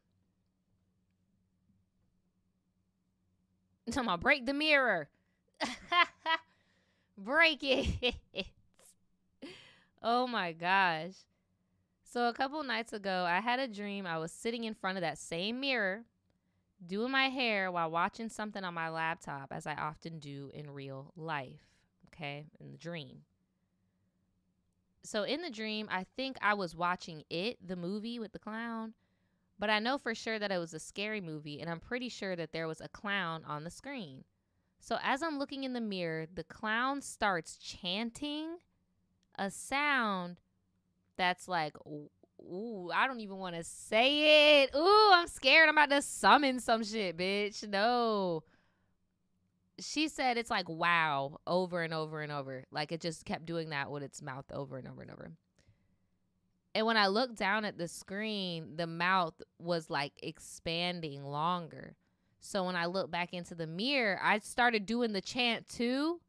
I'm gonna break the mirror. Break it. Oh my gosh. So a couple nights ago, I had a dream I was sitting in front of that same mirror doing my hair while watching something on my laptop, as I often do in real life, okay, in the dream. So in the dream, I think I was watching It, the movie with the clown, but I know for sure that it was a scary movie, and I'm pretty sure that there was a clown on the screen. So as I'm looking in the mirror, the clown starts chanting a sound that's like, ooh, I don't even want to say it. Ooh, I'm scared. I'm about to summon some shit, bitch. No. She said it's like wow over and over and over. Like it just kept doing that with its mouth over and over and over. And when I looked down at the screen, the mouth was like expanding longer. So when I looked back into the mirror, I started doing the chant too.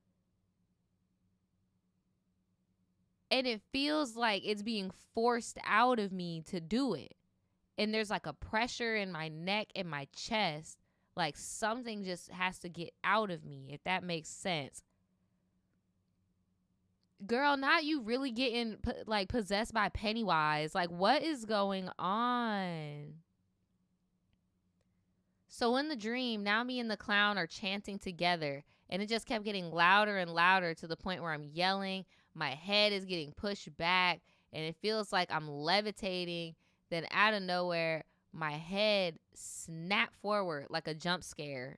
And it feels like it's being forced out of me to do it. And there's like a pressure in my neck and my chest. Like something just has to get out of me, if that makes sense. Girl, not you really getting like possessed by Pennywise. Like what is going on? So in the dream, now me and the clown are chanting together, and it just kept getting louder and louder to the point where I'm yelling. My head is getting pushed back, and it feels like I'm levitating. Then out of nowhere, my head snapped forward like a jump scare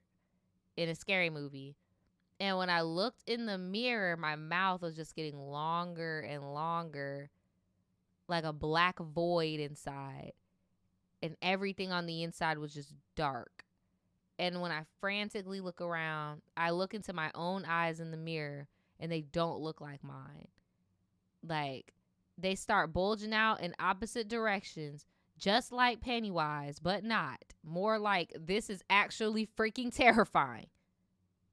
in a scary movie. And when I looked in the mirror, my mouth was just getting longer and longer, like a black void inside. And everything on the inside was just dark. And when I frantically look around, I look into my own eyes in the mirror, and they don't look like mine. Like, they start bulging out in opposite directions, just like Pennywise, but not. More like, this is actually freaking terrifying.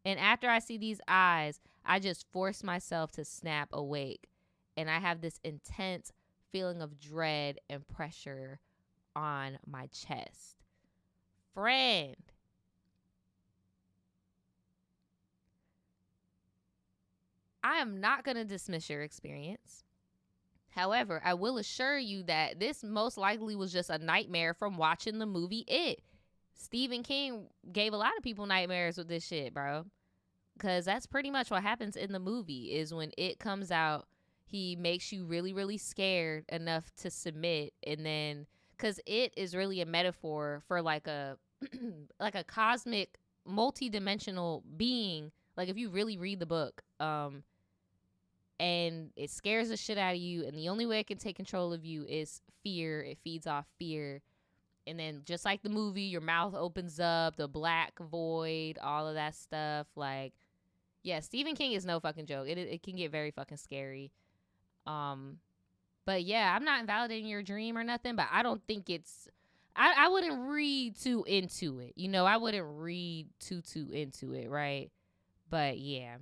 And after I see these eyes, I just force myself to snap awake. And I have this intense feeling of dread and pressure on my chest. Friend, I am not going to dismiss your experience. However, I will assure you that this most likely was just a nightmare from watching the movie It. Stephen King gave a lot of people nightmares with this shit, bro. Because that's pretty much what happens in the movie is when It comes out, he makes you really, really scared enough to submit. And then because it is really a metaphor for like a like a cosmic multi-dimensional being. Like if you really read the book, and it scares the shit out of you, and the only way it can take control of you is fear. It feeds off fear. And then just like the movie, your mouth opens up, the black void, all of that stuff. Like, yeah, Stephen King is no fucking joke. It can get very fucking scary. But yeah, I'm not invalidating your dream or nothing, but I don't think it's, I wouldn't read too into it. You know, I wouldn't read too into it, right? But yeah.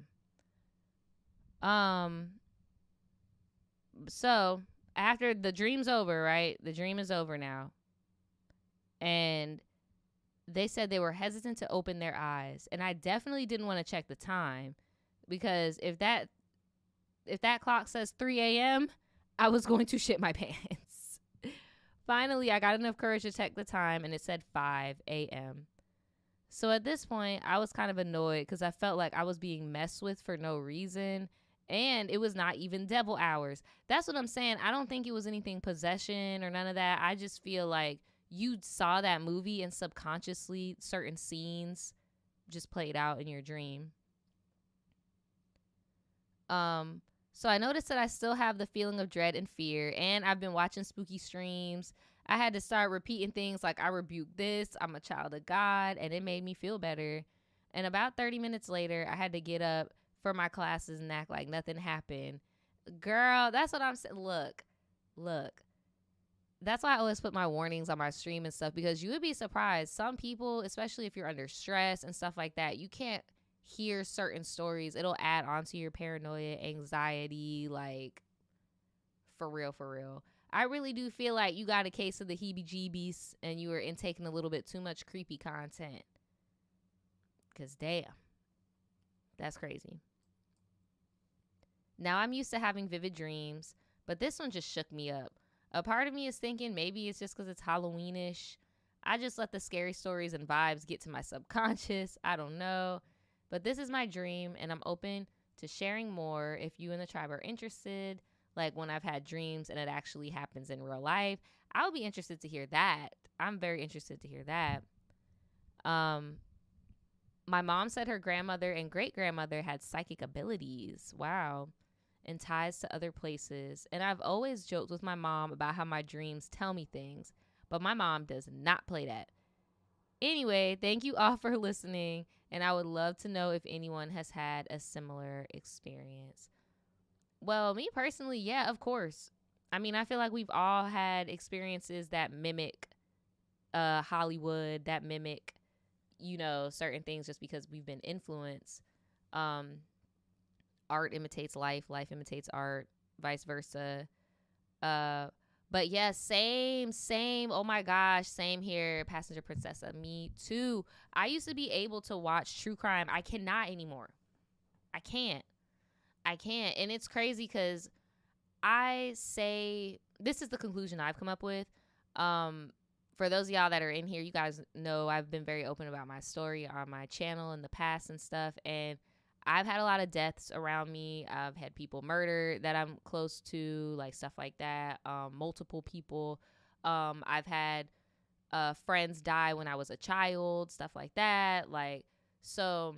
So after the dream's over, right? The dream is over now. And they said they were hesitant to open their eyes. And I definitely didn't want to check the time, because if that clock says 3 a.m., I was going to shit my pants. Finally, I got enough courage to check the time, and it said 5 a.m. So at this point, I was kind of annoyed because I felt like I was being messed with for no reason. And it was not even devil hours. That's what I'm saying. I don't think it was anything possession or none of that. I just feel like you saw that movie and subconsciously certain scenes just played out in your dream. So I noticed that I still have the feeling of dread and fear, and I've been watching spooky streams. I had to start repeating things like, I rebuke this, I'm a child of God, and it made me feel better. And about 30 minutes later, I had to get up for my classes and act like nothing happened. Girl, that's what I'm saying. Look. That's why I always put my warnings on my stream and stuff, because you would be surprised. Some people, especially if you're under stress and stuff like that, you can't hear certain stories. It'll add onto your paranoia, anxiety, like, for real. I really do feel like you got a case of the heebie-jeebies and you were intaking a little bit too much creepy content. Because damn, that's crazy. Now I'm used to having vivid dreams, but this one just shook me up. A part of me is thinking maybe it's just because it's Halloweenish. I just let the scary stories and vibes get to my subconscious. I don't know. But this is my dream, and I'm open to sharing more if you and the tribe are interested. Like when I've had dreams and it actually happens in real life, I'll be interested to hear that. I'm very interested to hear that. My mom said her grandmother and great-grandmother had psychic abilities. Wow. And ties to other places. And I've always joked with my mom about how my dreams tell me things, but my mom does not play that. Anyway, thank you all for listening, and I would love to know if anyone has had a similar experience. Well, me personally, yeah, of course. I mean, I feel like we've all had experiences that mimic Hollywood, that mimic, you know, certain things just because we've been influenced. Art imitates life, life imitates art, vice versa. But yeah, same. Oh my gosh, same here, Passenger Princessa. Me too. I used to be able to watch true crime. I cannot anymore. I can't. And it's crazy because I say, this is the conclusion I've come up with. For those of y'all that are in here, you guys know I've been very open about my story on my channel in the past and stuff. And I've had a lot of deaths around me. I've had people murdered that I'm close to, like stuff like that. Multiple people. I've had friends die when I was a child, stuff like that. Like, so,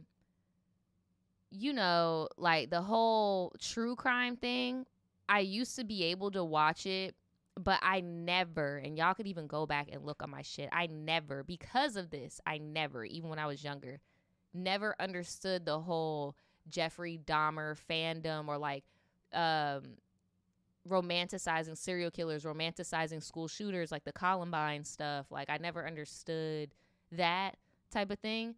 you know, like the whole true crime thing, I used to be able to watch it, but I never, and y'all could even go back and look on my shit, I never, because of this, even when I was younger, never understood the whole Jeffrey Dahmer fandom, or like romanticizing serial killers, romanticizing school shooters, like the Columbine stuff. Like I never understood that type of thing.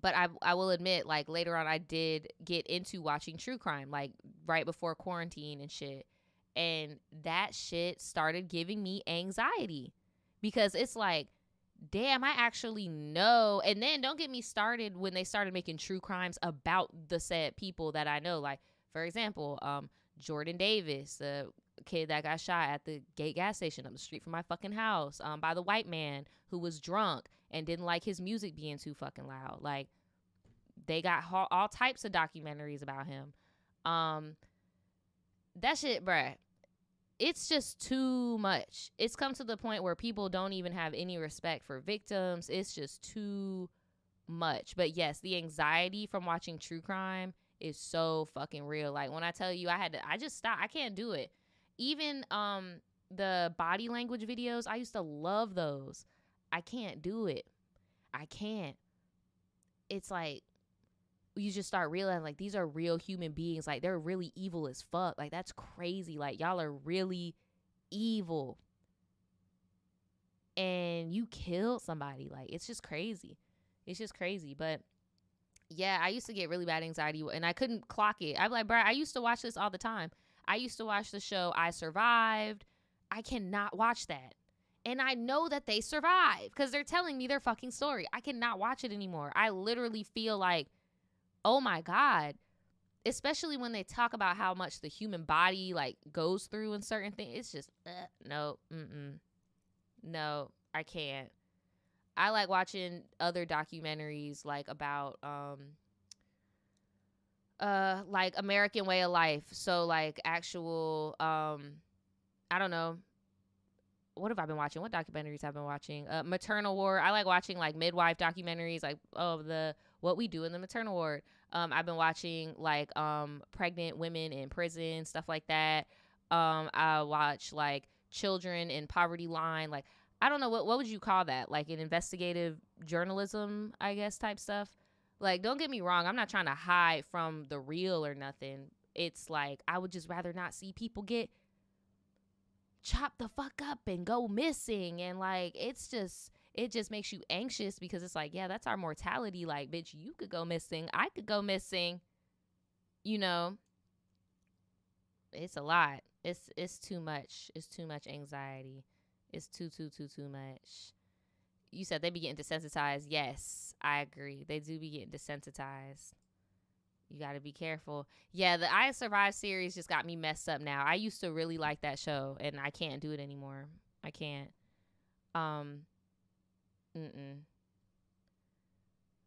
But I will admit, like later on I did get into watching true crime, like right before quarantine and shit. And that shit started giving me anxiety, because it's like, damn, I actually know. And then don't get me started when they started making true crimes about the said people that I know. Like, for example, Jordan Davis, the kid that got shot at the Gate gas station up the street from my fucking house, by the white man who was drunk and didn't like his music being too fucking loud. Like, they got all types of documentaries about him. That shit, bruh. it's just too much. It's come to the point where people don't even have any respect for victims. It's just too much. But yes, the anxiety from watching true crime is so fucking real. Like when I tell you I just stopped. I can't do it. Even the body language videos, I used to love those. I can't do it. I can't. It's like you just start realizing like these are real human beings. Like they're really evil as fuck. Like that's crazy. Like y'all are really evil. And you killed somebody. Like it's just crazy. It's just crazy. But yeah, I used to get really bad anxiety and I couldn't clock it. I'd be like, bro, I used to watch this all the time. I used to watch the show I Survived. I cannot watch that. And I know that they survived because they're telling me their fucking story. I cannot watch it anymore. I literally feel like, oh my God. Especially when they talk about how much the human body like goes through in certain things. It's just, no, no, I can't. I like watching other documentaries like about like American Way of Life. So like actual I don't know. What have I been watching? What documentaries have I been watching? Maternal ward. I like watching like midwife documentaries, like the what we do in the maternal ward. I've been watching like pregnant women in prison, stuff like that. I watch like children in poverty line, like I don't know what would you call that? Like an investigative journalism, I guess, type stuff. Like don't get me wrong, I'm not trying to hide from the real or nothing. It's like I would just rather not see people get chop the fuck up and go missing, and like it just makes you anxious because it's like, yeah, that's our mortality. Like, bitch, you could go missing, I could go missing, you know. It's a lot. It's too much. It's too much anxiety. It's too much. You said they be getting desensitized. Yes, I agree, they do be getting desensitized. You got to be careful. Yeah, the I Survived series just got me messed up now. I used to really like that show, and I can't do it anymore. I can't.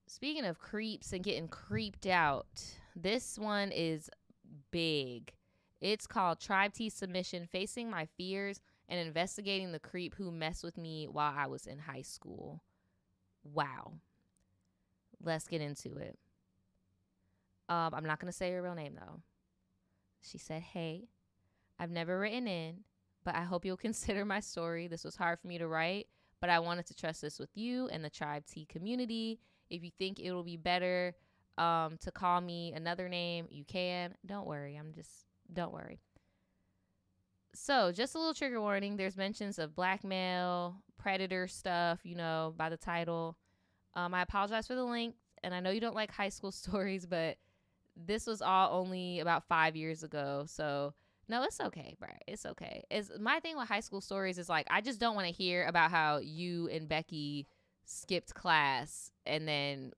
Speaking of creeps and getting creeped out, this one is big. It's called TRIBETEA Submission, Facing My Fears and Investigating the Creep Who Messed With Me While I Was in High School. Wow. Let's get into it. I'm not going to say her real name, though. She said, hey, I've never written in, but I hope you'll consider my story. This was hard for me to write, but I wanted to trust this with you and the TRIBETEA community. If you think it will be better to call me another name, you can. Don't worry. Don't worry. So just a little trigger warning. There's mentions of blackmail, predator stuff, by the title. I apologize for the length, and I know you don't like high school stories, but this was all only about 5 years ago. So no, it's okay, bro. It's okay. It's my thing with high school stories is like, I just don't want to hear about how you and Becky skipped class and then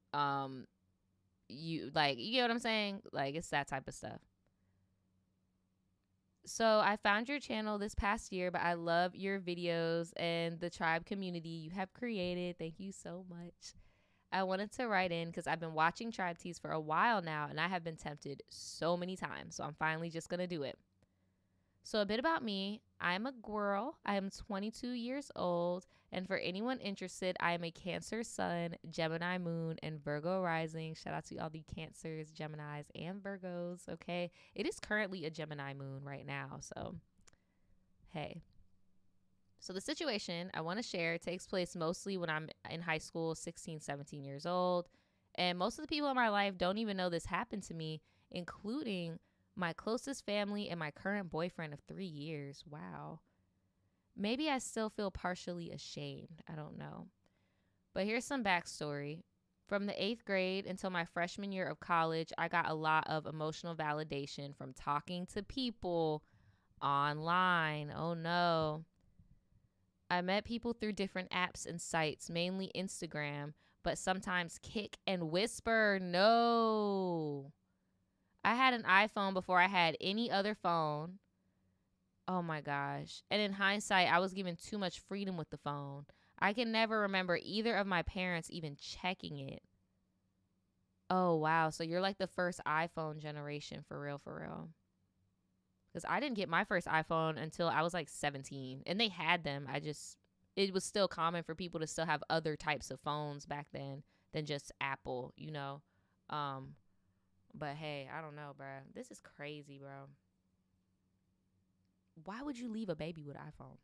you get what I'm saying? Like it's that type of stuff. So I found your channel this past year, but I love your videos and the tribe community you have created. Thank you so much. I wanted to write in because I've been watching TRIBETEAs for a while now, and I have been tempted so many times. So I'm finally just going to do it. So a bit about me. I'm a girl. I am 22 years old. And for anyone interested, I am a Cancer Sun, Gemini Moon, and Virgo Rising. Shout out to all the Cancers, Geminis, and Virgos, okay? It is currently a Gemini Moon right now, so hey. So the situation I want to share takes place mostly when I'm in high school, 16, 17 years old. And most of the people in my life don't even know this happened to me, including my closest family and my current boyfriend of 3 years. Wow. Maybe I still feel partially ashamed. I don't know. But here's some backstory. From the 8th grade until my freshman year of college, I got a lot of emotional validation from talking to people online. Oh no. I met people through different apps and sites, mainly Instagram, but sometimes Kick and Whisper. No. I had an iPhone before I had any other phone. Oh my gosh. And in hindsight, I was given too much freedom with the phone. I can never remember either of my parents even checking it. Oh wow. So you're like the first iPhone generation, for real, for real. because I didn't get my first iPhone until I was like 17, and they had them. It was still common for people to still have other types of phones back then than just Apple, you know. But hey, I don't know, bro. This is crazy, bro. Why would you leave a baby with an iPhone?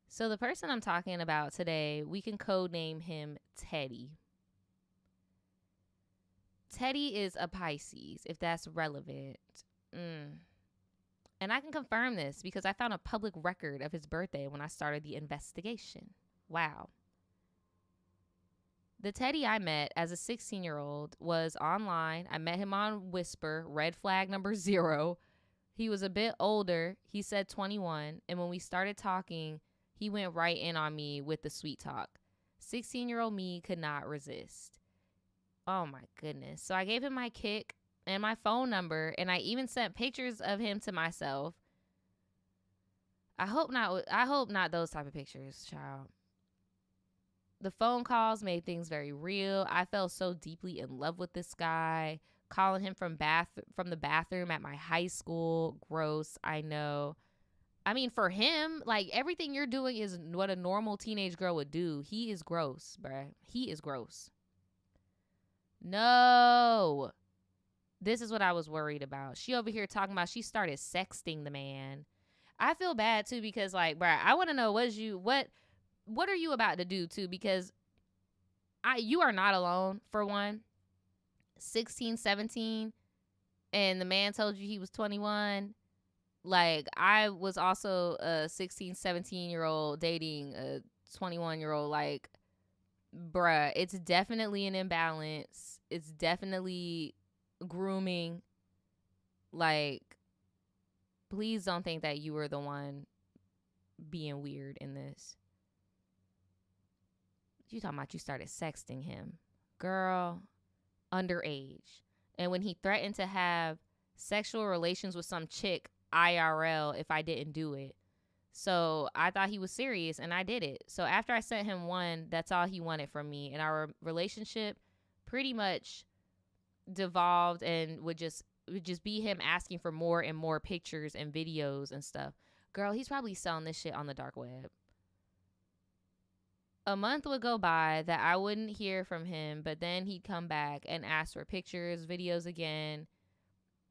So the person I'm talking about today, we can code name him Teddy. Teddy is a Pisces, if that's relevant. And I can confirm this because I found a public record of his birthday when I started the investigation. Wow. The Teddy I met as a 16-year-old was online. I met him on Whisper, red flag number 0. He was a bit older. He said 21. And when we started talking, he went right in on me with the sweet talk. 16-year-old me could not resist. Oh my goodness. So I gave him my kick and my phone number, and I even sent pictures of him to myself. I hope not those type of pictures, child. The phone calls made things very real. I fell so deeply in love with this guy. Calling him from the bathroom at my high school. Gross, I know. I mean, for him, like, everything you're doing is what a normal teenage girl would do. He is gross, bruh. He is gross. No. This is what I was worried about. She over here talking about she started sexting the man. I feel bad, too, because, like, bruh, I want to know what are you about to do, too? Because you are not alone, for one. 16, 17, and the man told you he was 21. Like, I was also a 16, 17-year-old dating a 21-year-old. Like, bruh, it's definitely an imbalance. It's definitely grooming. Like, please don't think that you were the one being weird in this. You talking about you started sexting him. Girl, underage. And when he threatened to have sexual relations with some chick IRL if I didn't do it. So I thought he was serious, and I did it. So after I sent him one, that's all he wanted from me. And our relationship pretty much devolved and would just be him asking for more and more pictures and videos and stuff. Girl, he's probably selling this shit on the dark web. A month would go by that I wouldn't hear from him, but then he'd come back and ask for pictures, videos again.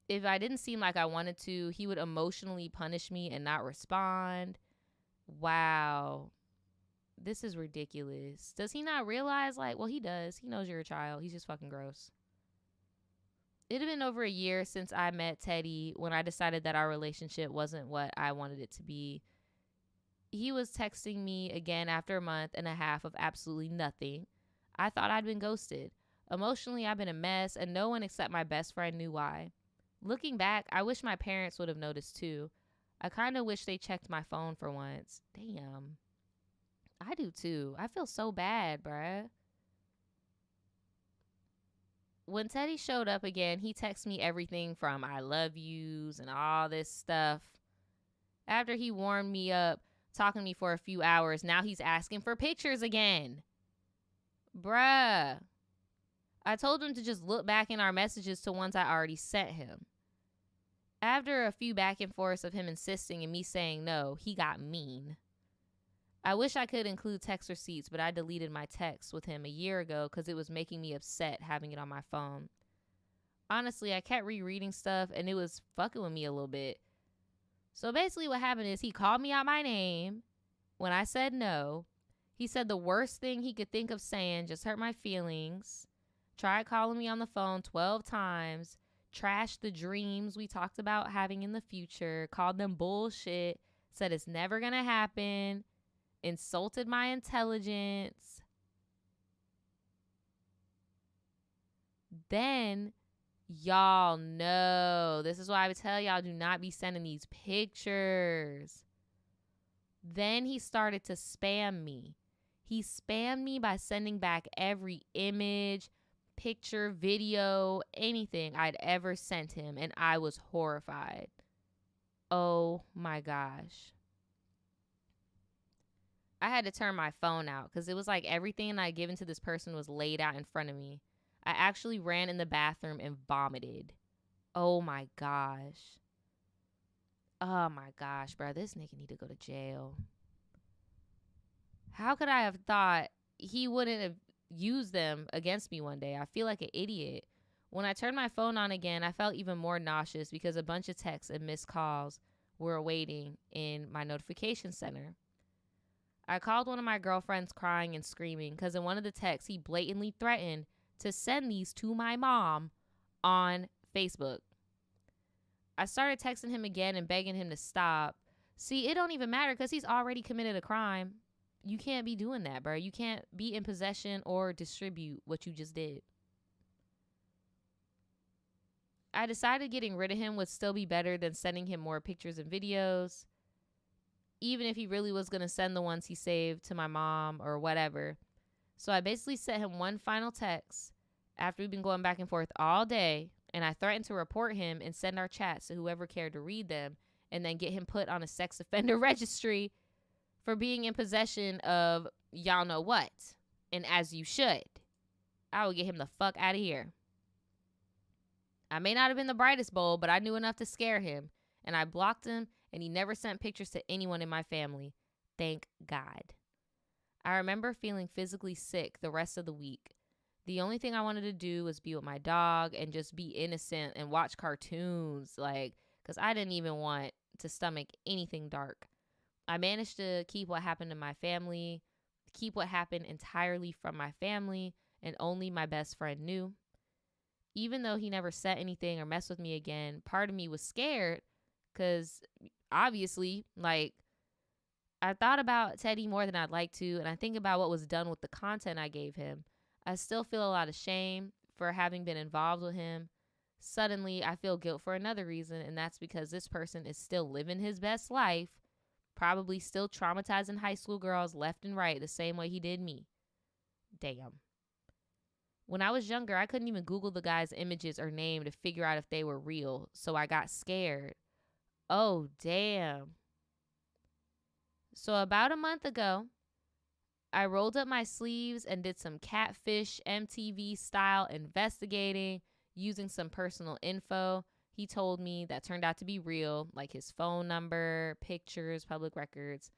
If I didn't seem like I wanted to, he would emotionally punish me and not respond. Wow. This is ridiculous. Does he not realize, like, well, he does. He knows you're a child. He's just fucking gross. It had been over a year since I met Teddy when I decided that our relationship wasn't what I wanted it to be. He was texting me again after a month and a half of absolutely nothing. I thought I'd been ghosted. Emotionally, I've been a mess, and no one except my best friend knew why. Looking back, I wish my parents would have noticed too. I kind of wish they checked my phone for once. Damn. I do too. I feel so bad, bruh. When Teddy showed up again, he texted me everything from I love yous and all this stuff. After he warmed me up, talking to me for a few hours, now he's asking for pictures again. Bruh. I told him to just look back in our messages to ones I already sent him. After a few back and forths of him insisting and me saying no, he got mean. I wish I could include text receipts, but I deleted my text with him a year ago because it was making me upset having it on my phone. Honestly, I kept rereading stuff and it was fucking with me a little bit. So basically what happened is he called me out my name when I said no. He said the worst thing he could think of saying just hurt my feelings. Tried calling me on the phone 12 times. Trashed the dreams we talked about having in the future. Called them bullshit. Said it's never gonna happen. Insulted my intelligence. Then, y'all know. This is why I would tell y'all, do not be sending these pictures. Then he started to spam me. He spammed me by sending back every image, picture, video, anything I'd ever sent him, and I was horrified. Oh my gosh. I had to turn my phone out because it was like everything I'd given to this person was laid out in front of me. I actually ran in the bathroom and vomited. Oh my gosh. Oh my gosh, bro. This nigga need to go to jail. How could I have thought he wouldn't have used them against me one day? I feel like an idiot. When I turned my phone on again, I felt even more nauseous because a bunch of texts and missed calls were awaiting in my notification center. I called one of my girlfriends crying and screaming because in one of the texts, he blatantly threatened to send these to my mom on Facebook. I started texting him again and begging him to stop. See, it don't even matter because he's already committed a crime. You can't be doing that, bro. You can't be in possession or distribute what you just did. I decided getting rid of him would still be better than sending him more pictures and videos, even if he really was going to send the ones he saved to my mom or whatever. So I basically sent him one final text after we've been going back and forth all day, and I threatened to report him and send our chats to whoever cared to read them and then get him put on a sex offender registry for being in possession of y'all know what. And as you should. I will get him the fuck out of here. I may not have been the brightest bulb, but I knew enough to scare him. And I blocked him, and he never sent pictures to anyone in my family. Thank God. I remember feeling physically sick the rest of the week. The only thing I wanted to do was be with my dog and just be innocent and watch cartoons, because I didn't even want to stomach anything dark. I managed to keep what happened to my family, keep what happened entirely from my family, and only my best friend knew. Even though he never said anything or messed with me again, part of me was scared because obviously, I thought about Teddy more than I'd like to, and I think about what was done with the content I gave him. I still feel a lot of shame for having been involved with him. Suddenly, I feel guilt for another reason, and that's because this person is still living his best life, probably still traumatizing high school girls left and right the same way he did me. Damn. When I was younger, I couldn't even Google the guy's images or name to figure out if they were real, so I got scared. Oh, damn. So about a month ago, I rolled up my sleeves and did some catfish MTV style investigating using some personal info he told me that turned out to be real, like his phone number, pictures, public records.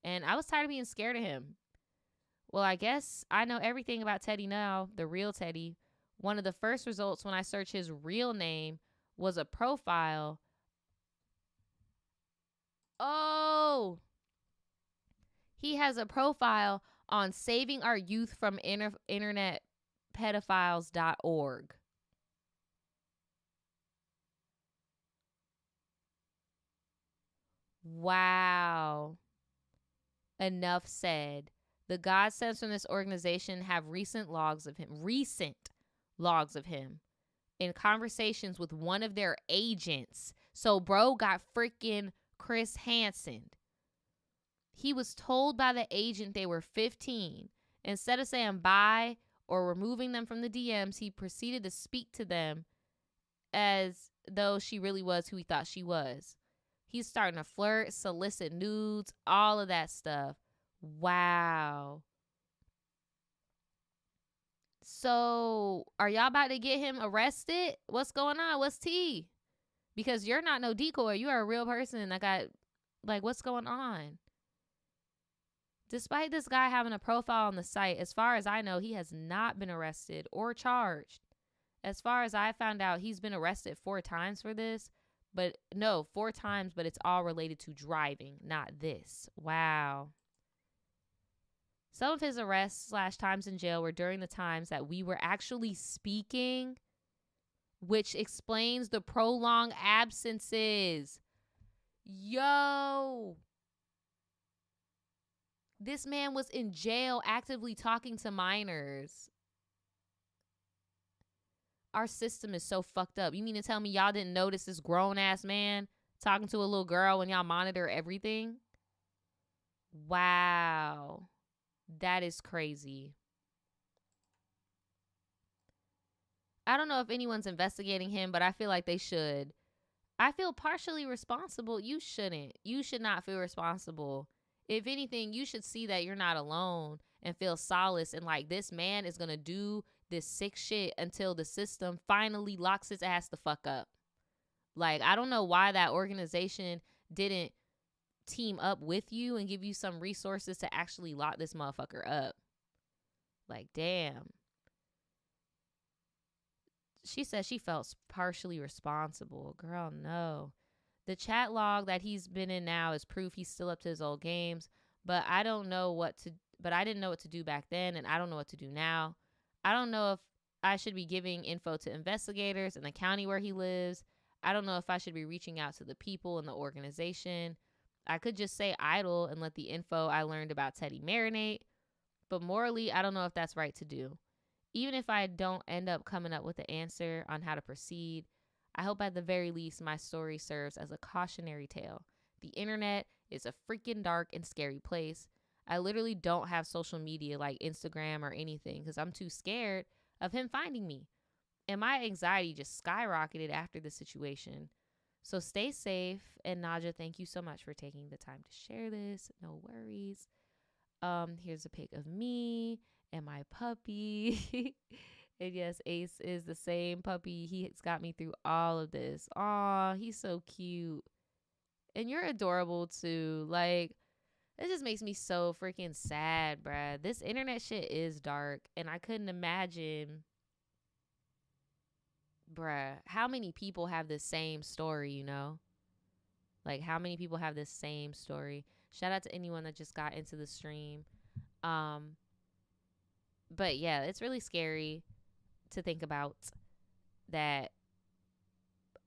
And I was tired of being scared of him. Well, I guess I know everything about Teddy now, the real Teddy. One of the first results when I searched his real name was a profile. Oh! He has a profile on savingouryouthfrominternetpedophiles.org. Wow. Enough said. The godsends from this organization have recent logs of him in conversations with one of their agents. So bro got freaking Chris Hansen. He was told by the agent they were 15. Instead of saying bye or removing them from the DMs, he proceeded to speak to them as though she really was who he thought she was. He's starting to flirt, solicit nudes, all of that stuff. Wow. So, are y'all about to get him arrested? What's going on? What's tea? Because you're not no decoy. You are a real person that got, what's going on? Despite this guy having a profile on the site, as far as I know, he has not been arrested or charged. As far as I found out, he's been arrested 4 times for this. 4 times, but it's all related to driving, not this. Wow. Some of his arrests / times in jail were during the times that we were actually speaking, which explains the prolonged absences. Yo. This man was in jail actively talking to minors. Our system is so fucked up. You mean to tell me y'all didn't notice this grown-ass man talking to a little girl when y'all monitor everything? Wow. That is crazy. I don't know if anyone's investigating him, but I feel like they should. I feel partially responsible. You shouldn't. You should not feel responsible. If anything, you should see that you're not alone and feel solace in this man is going to do this sick shit until the system finally locks his ass the fuck up. I don't know why that organization didn't team up with you and give you some resources to actually lock this motherfucker up. Like, damn. She said she felt partially responsible. Girl, no. The chat log that he's been in now is proof he's still up to his old games, but I didn't know what to do back then, and I don't know what to do now. I don't know if I should be giving info to investigators in the county where he lives. I don't know if I should be reaching out to the people in the organization. I could just say idle and let the info I learned about Teddy marinate, but morally, I don't know if that's right to do. Even if I don't end up coming up with an answer on how to proceed, I hope at the very least my story serves as a cautionary tale. The internet is a freaking dark and scary place. I literally don't have social media like Instagram or anything because I'm too scared of him finding me. And my anxiety just skyrocketed after the situation. So stay safe. And Naja, thank you so much for taking the time to share this. No worries. Here's a pic of me and my puppy. And yes, Ace is the same puppy. He's got me through all of this. Aw, he's so cute. And you're adorable too. Like, it just makes me so freaking sad, bruh. This internet shit is dark. And I couldn't imagine, bruh, how many people have this same story, you know? Like, how many people have this same story? Shout out to anyone that just got into the stream. But yeah, it's really scary to think about that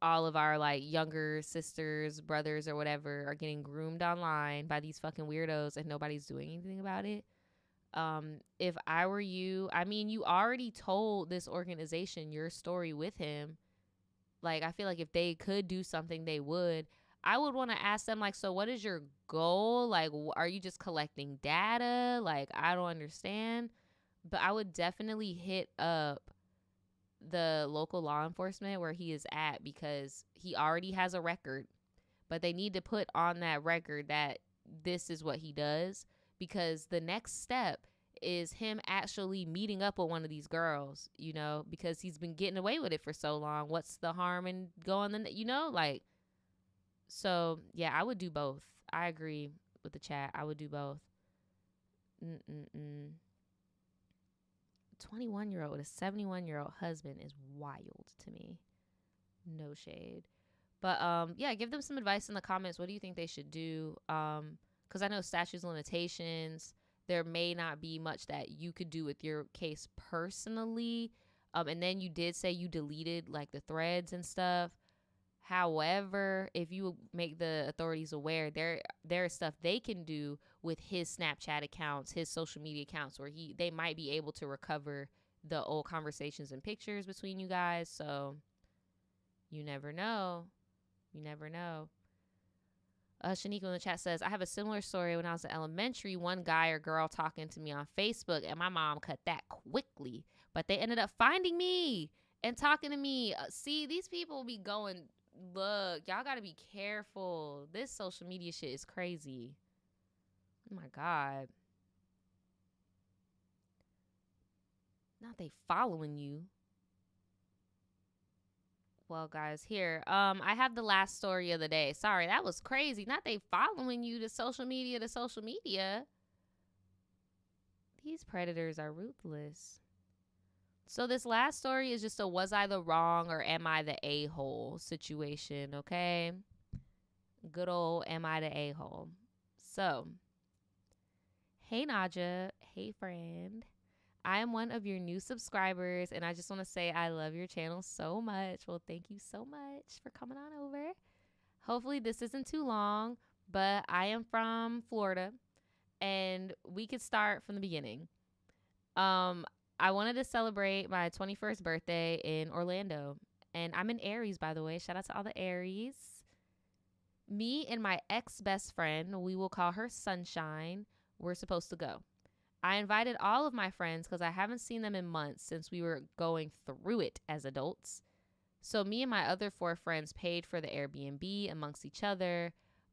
all of our like younger sisters, brothers, or whatever are getting groomed online by these fucking weirdos and nobody's doing anything about it. If I were you, I mean, you already told this organization your story with him. Like, I feel like if they could do something, they would. I would want to ask them, like, so what is your goal? Like, are you just collecting data? Like, I don't understand. But I would definitely hit up the local law enforcement where he is at, because he already has a record. But they need to put on that record that this is what he does, because the next step is him actually meeting up with one of these girls, you know, because he's been getting away with it for so long. What's the harm in going, you know, like, so yeah, I would do both. I agree with the chat. I would do both. 21-year-old with a 71-year-old husband is wild to me. No shade. But yeah, give them some advice in the comments. What do you think they should do? Because I know statutes of limitations, there may not be much that you could do with your case personally. And then you did say you deleted like the threads and stuff. However, if you make the authorities aware, there is stuff they can do with his Snapchat accounts, his social media accounts, where they might be able to recover the old conversations and pictures between you guys. So you never know. You never know. Shaniqua in the chat says, I have a similar story. When I was in elementary, one guy or girl talking to me on Facebook, and my mom cut that quickly. But they ended up finding me and talking to me. See, these people be going, look, y'all got to be careful. This social media shit is crazy. Oh, my God. Not they following you. Well, guys, here, I have the last story of the day. Sorry, that was crazy. Not they following you to social media. These predators are ruthless. So this last story is just a was I the wrong or am I the a-hole situation, okay? Good old am I the a-hole. So, hey, Naja. Hey, friend. I am one of your new subscribers, and I just want to say I love your channel so much. Well, thank you so much for coming on over. Hopefully this isn't too long, but I am from Florida, and we could start from the beginning. I wanted to celebrate my 21st birthday in Orlando, and I'm an Aries, by the way. Shout out to all the Aries. Me and my ex-best friend, we will call her Sunshine, we're supposed to go. I invited all of my friends because I haven't seen them in months since we were going through it as adults. So me and my other 4 friends paid for the Airbnb amongst each other,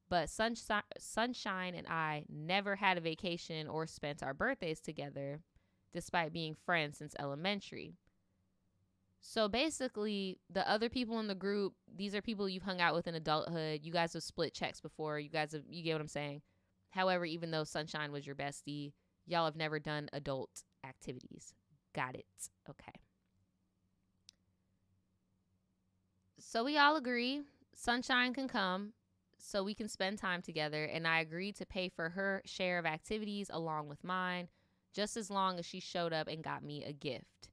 but Sunshine and I never had a vacation or spent our birthdays together, despite being friends since elementary. So basically, the other people in the group, these are people you've hung out with in adulthood. You guys have split checks before. You get what I'm saying? However, even though Sunshine was your bestie, y'all have never done adult activities. Got it. Okay. So we all agree Sunshine can come so we can spend time together, and I agreed to pay for her share of activities along with mine, just as long as she showed up and got me a gift,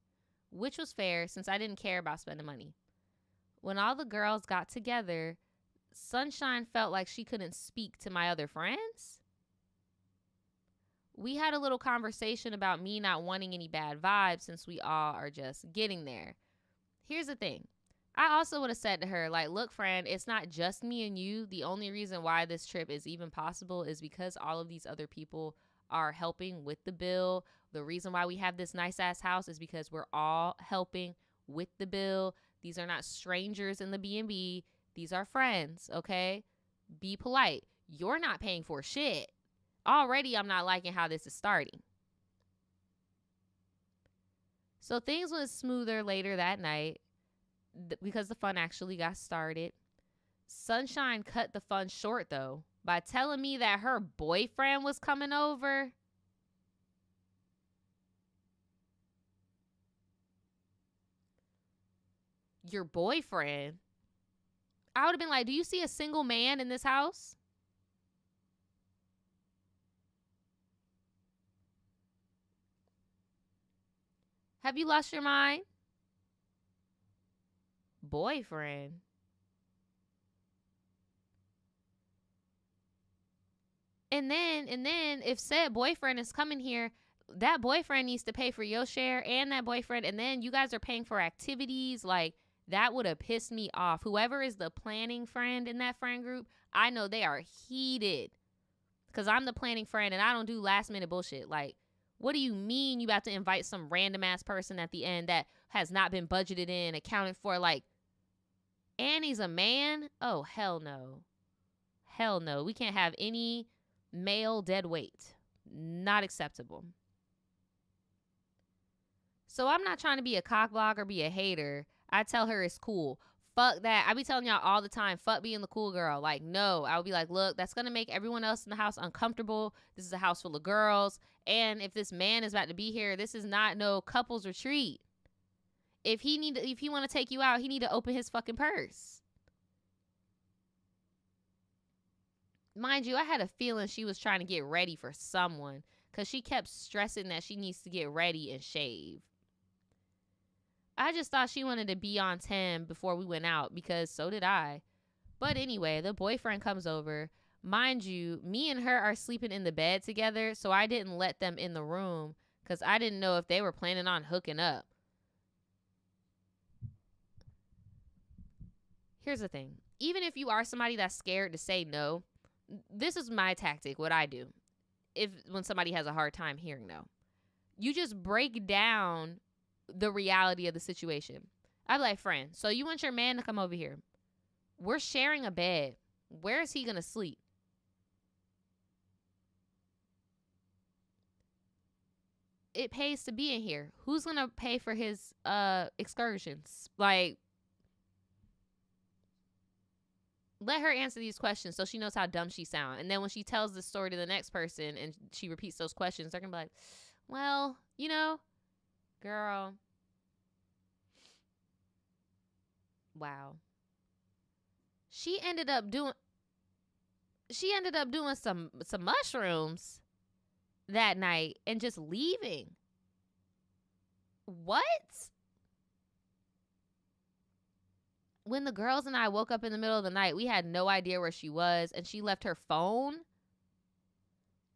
which was fair since I didn't care about spending money. When all the girls got together, Sunshine felt like she couldn't speak to my other friends. We had a little conversation about me not wanting any bad vibes since we all are just getting there. Here's the thing. I also would have said to her, like, look, friend, it's not just me and you. The only reason why this trip is even possible is because all of these other people are helping with the bill. The reason why we have this nice ass house is because we're all helping with the bill. These are not strangers in the B&B. These are friends, okay? Be polite. You're not paying for shit. Already, I'm not liking how this is starting. So things went smoother later that night because the fun actually got started. Sunshine cut the fun short, though, by telling me that her boyfriend was coming over. Your boyfriend? I would have been like, do you see a single man in this house? Have you lost your mind? Boyfriend? And then if said boyfriend is coming here, that boyfriend needs to pay for your share and that boyfriend, and then you guys are paying for activities. Like, that would have pissed me off. Whoever is the planning friend in that friend group, I know they are heated because I'm the planning friend and I don't do last minute bullshit. Like, what do you mean you about to invite some random ass person at the end that has not been budgeted in, accounted for? Like, Annie's a man? Oh, hell no. Hell no. We can't have any male dead weight. Not acceptable. So I'm not trying to be a cockblock or be a hater. I tell her it's cool. Fuck that. I be telling y'all all the time, fuck being the cool girl. Like, no. I would be like, look, that's going to make everyone else in the house uncomfortable. This is a house full of girls. And if this man is about to be here, this is not no couples retreat. If he want to take you out, he need to open his fucking purse. Mind you, I had a feeling she was trying to get ready for someone because she kept stressing that she needs to get ready and shave. I just thought she wanted to be on 10 before we went out because so did I. But anyway, the boyfriend comes over. Mind you, me and her are sleeping in the bed together, so I didn't let them in the room because I didn't know if they were planning on hooking up. Here's the thing. Even if you are somebody that's scared to say no, this is my tactic, what I do. When somebody has a hard time hearing no. You just break down the reality of the situation. I'd be like, friend, so you want your man to come over here. We're sharing a bed. Where is he going to sleep? It pays to be in here. Who's going to pay for his excursions? Like, let her answer these questions so she knows how dumb she sounds. And then when she tells this story to the next person and she repeats those questions, they're going to be like, well, you know, girl. Wow. She ended up doing some mushrooms that night and just leaving. What? When the girls and I woke up in the middle of the night, we had no idea where she was, and she left her phone.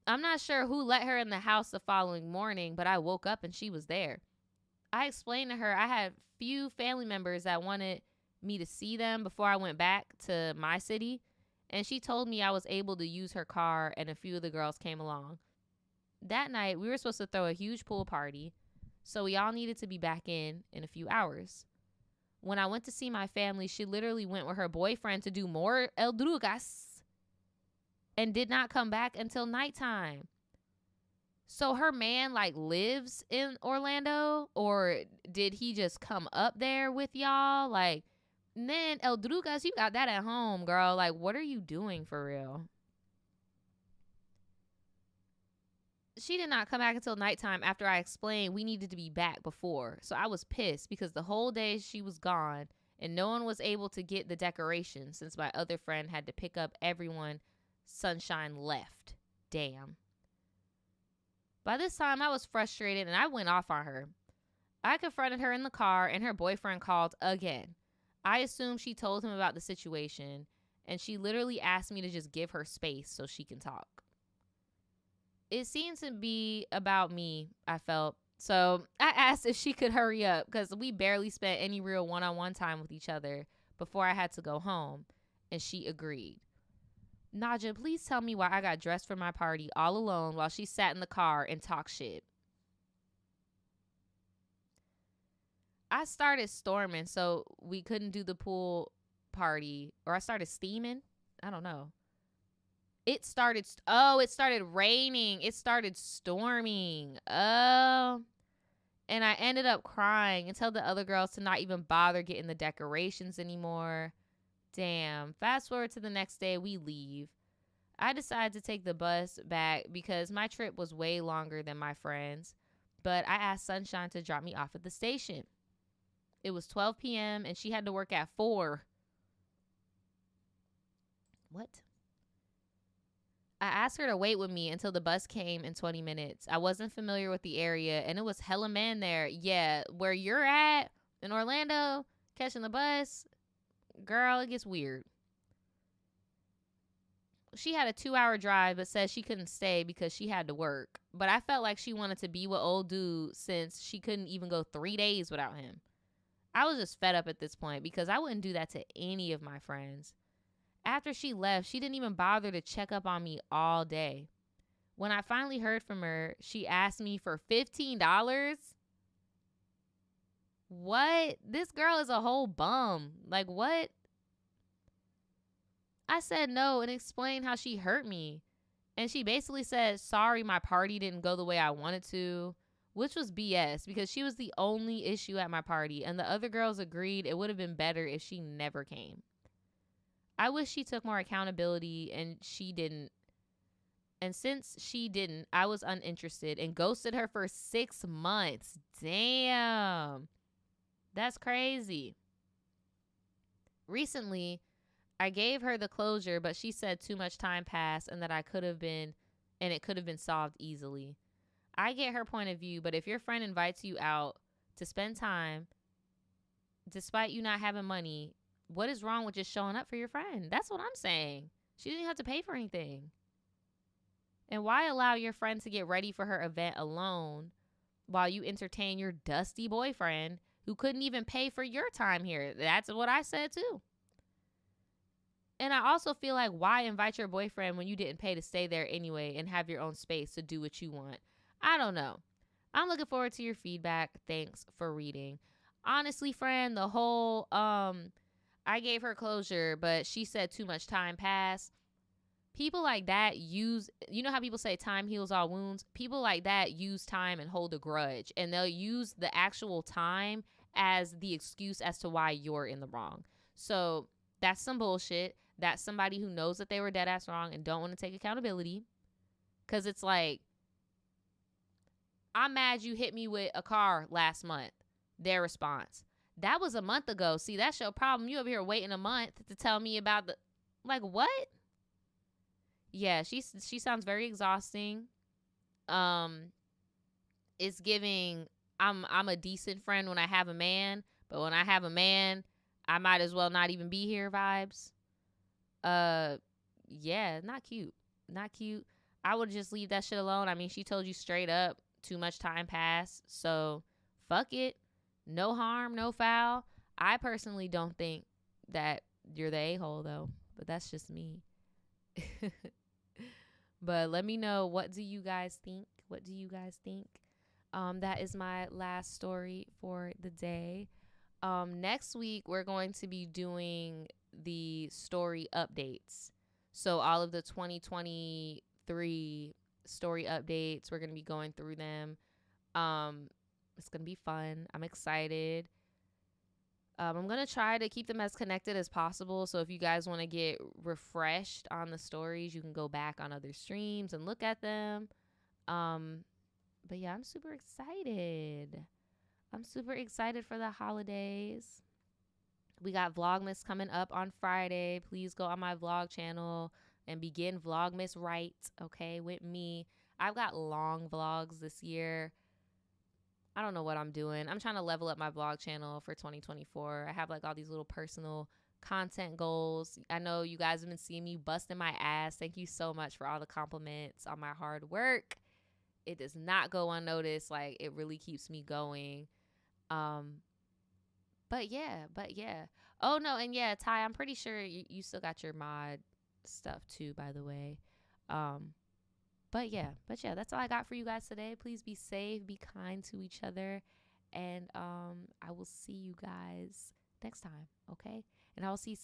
I'm not sure who let her in the house the following morning, but I woke up and she was there. I explained to her I had few family members that wanted me to see them before I went back to my city, and she told me I was able to use her car, and a few of the girls came along. That night, we were supposed to throw a huge pool party, so we all needed to be back in a few hours. When I went to see my family, she literally went with her boyfriend to do more El Drugas and did not come back until nighttime. So her man like lives in Orlando, or did he just come up there with y'all? Like, and then El Drugas, you got that at home, girl. Like, what are you doing for real? She did not come back until nighttime after I explained we needed to be back before. So I was pissed because the whole day she was gone and no one was able to get the decorations since my other friend had to pick up everyone. Sunshine left. Damn. By this time, I was frustrated and I went off on her. I confronted her in the car and her boyfriend called again. I assumed she told him about the situation and she literally asked me to just give her space so she can talk. It seemed to be about me, I felt. So I asked if she could hurry up because we barely spent any real one-on-one time with each other before I had to go home, and she agreed. Naja, please tell me why I got dressed for my party all alone while she sat in the car and talked shit. I started storming, so we couldn't do the pool party, or I started steaming. I don't know. It started raining. It started storming. Oh. And I ended up crying and told the other girls to not even bother getting the decorations anymore. Damn. Fast forward to the next day, we leave. I decided to take the bus back because my trip was way longer than my friends. But I asked Sunshine to drop me off at the station. It was 12 p.m. and she had to work at 4. What? I asked her to wait with me until the bus came in 20 minutes. I wasn't familiar with the area, and it was hella men there. Yeah, where you're at in Orlando, catching the bus, girl, it gets weird. She had a 2-hour drive, but said she couldn't stay because she had to work. But I felt like she wanted to be with old dude since she couldn't even go 3 days without him. I was just fed up at this point because I wouldn't do that to any of my friends. After she left, she didn't even bother to check up on me all day. When I finally heard from her, she asked me for $15. What? This girl is a whole bum. Like, what? I said no and explained how she hurt me. And she basically said, sorry, my party didn't go the way I wanted to, which was BS because she was the only issue at my party. And the other girls agreed it would have been better if she never came. I wish she took more accountability, and she didn't. And since she didn't, I was uninterested and ghosted her for 6 months. Damn. That's crazy. Recently, I gave her the closure, but she said too much time passed and that it could have been solved easily. I get her point of view, but if your friend invites you out to spend time, despite you not having money, what is wrong with just showing up for your friend? That's what I'm saying. She didn't have to pay for anything. And why allow your friend to get ready for her event alone while you entertain your dusty boyfriend who couldn't even pay for your time here? That's what I said too. And I also feel like, why invite your boyfriend when you didn't pay to stay there anyway and have your own space to do what you want? I don't know. I'm looking forward to your feedback. Thanks for reading. Honestly, friend, the whole I gave her closure, but she said too much time passed. People like that you know how people say time heals all wounds? People like that use time and hold a grudge, and they'll use the actual time as the excuse as to why you're in the wrong. So that's some bullshit. That's somebody who knows that they were dead ass wrong and don't want to take accountability. Because it's like, I'm mad you hit me with a car last month. Their response, that was a month ago. See, that's your problem. You over here waiting a month to tell me about the, like, what? Yeah, she sounds very exhausting. It's giving, I'm a decent friend when I have a man, but when I have a man, I might as well not even be here vibes. Yeah, not cute. Not cute. I would just leave that shit alone. I mean, she told you straight up, too much time passed. So, fuck it. No harm, no foul. I personally don't think that you're the a-hole, though. But that's just me. But let me know, what do you guys think? What do you guys think? That is my last story for the day. Next week, we're going to be doing the story updates. So all of the 2023 story updates. We're going to be going through them. It's going to be fun. I'm excited. I'm going to try to keep them as connected as possible. So if you guys want to get refreshed on the stories, you can go back on other streams and look at them. But yeah, I'm super excited. I'm super excited for the holidays. We got Vlogmas coming up on Friday. Please go on my vlog channel and begin Vlogmas right, okay, with me. I've got long vlogs this year. I don't know what I'm doing. I'm trying to level up my vlog channel for 2024. I have like all these little personal content goals. I know you guys have been seeing me busting my ass. Thank you so much for all the compliments on my hard work. It does not go unnoticed. Like, it really keeps me going. But yeah. Oh no, and yeah, Ty, I'm pretty sure you still got your mod stuff too, by the way. But yeah, that's all I got for you guys today. Please be safe, be kind to each other, and I will see you guys next time, okay? And I will see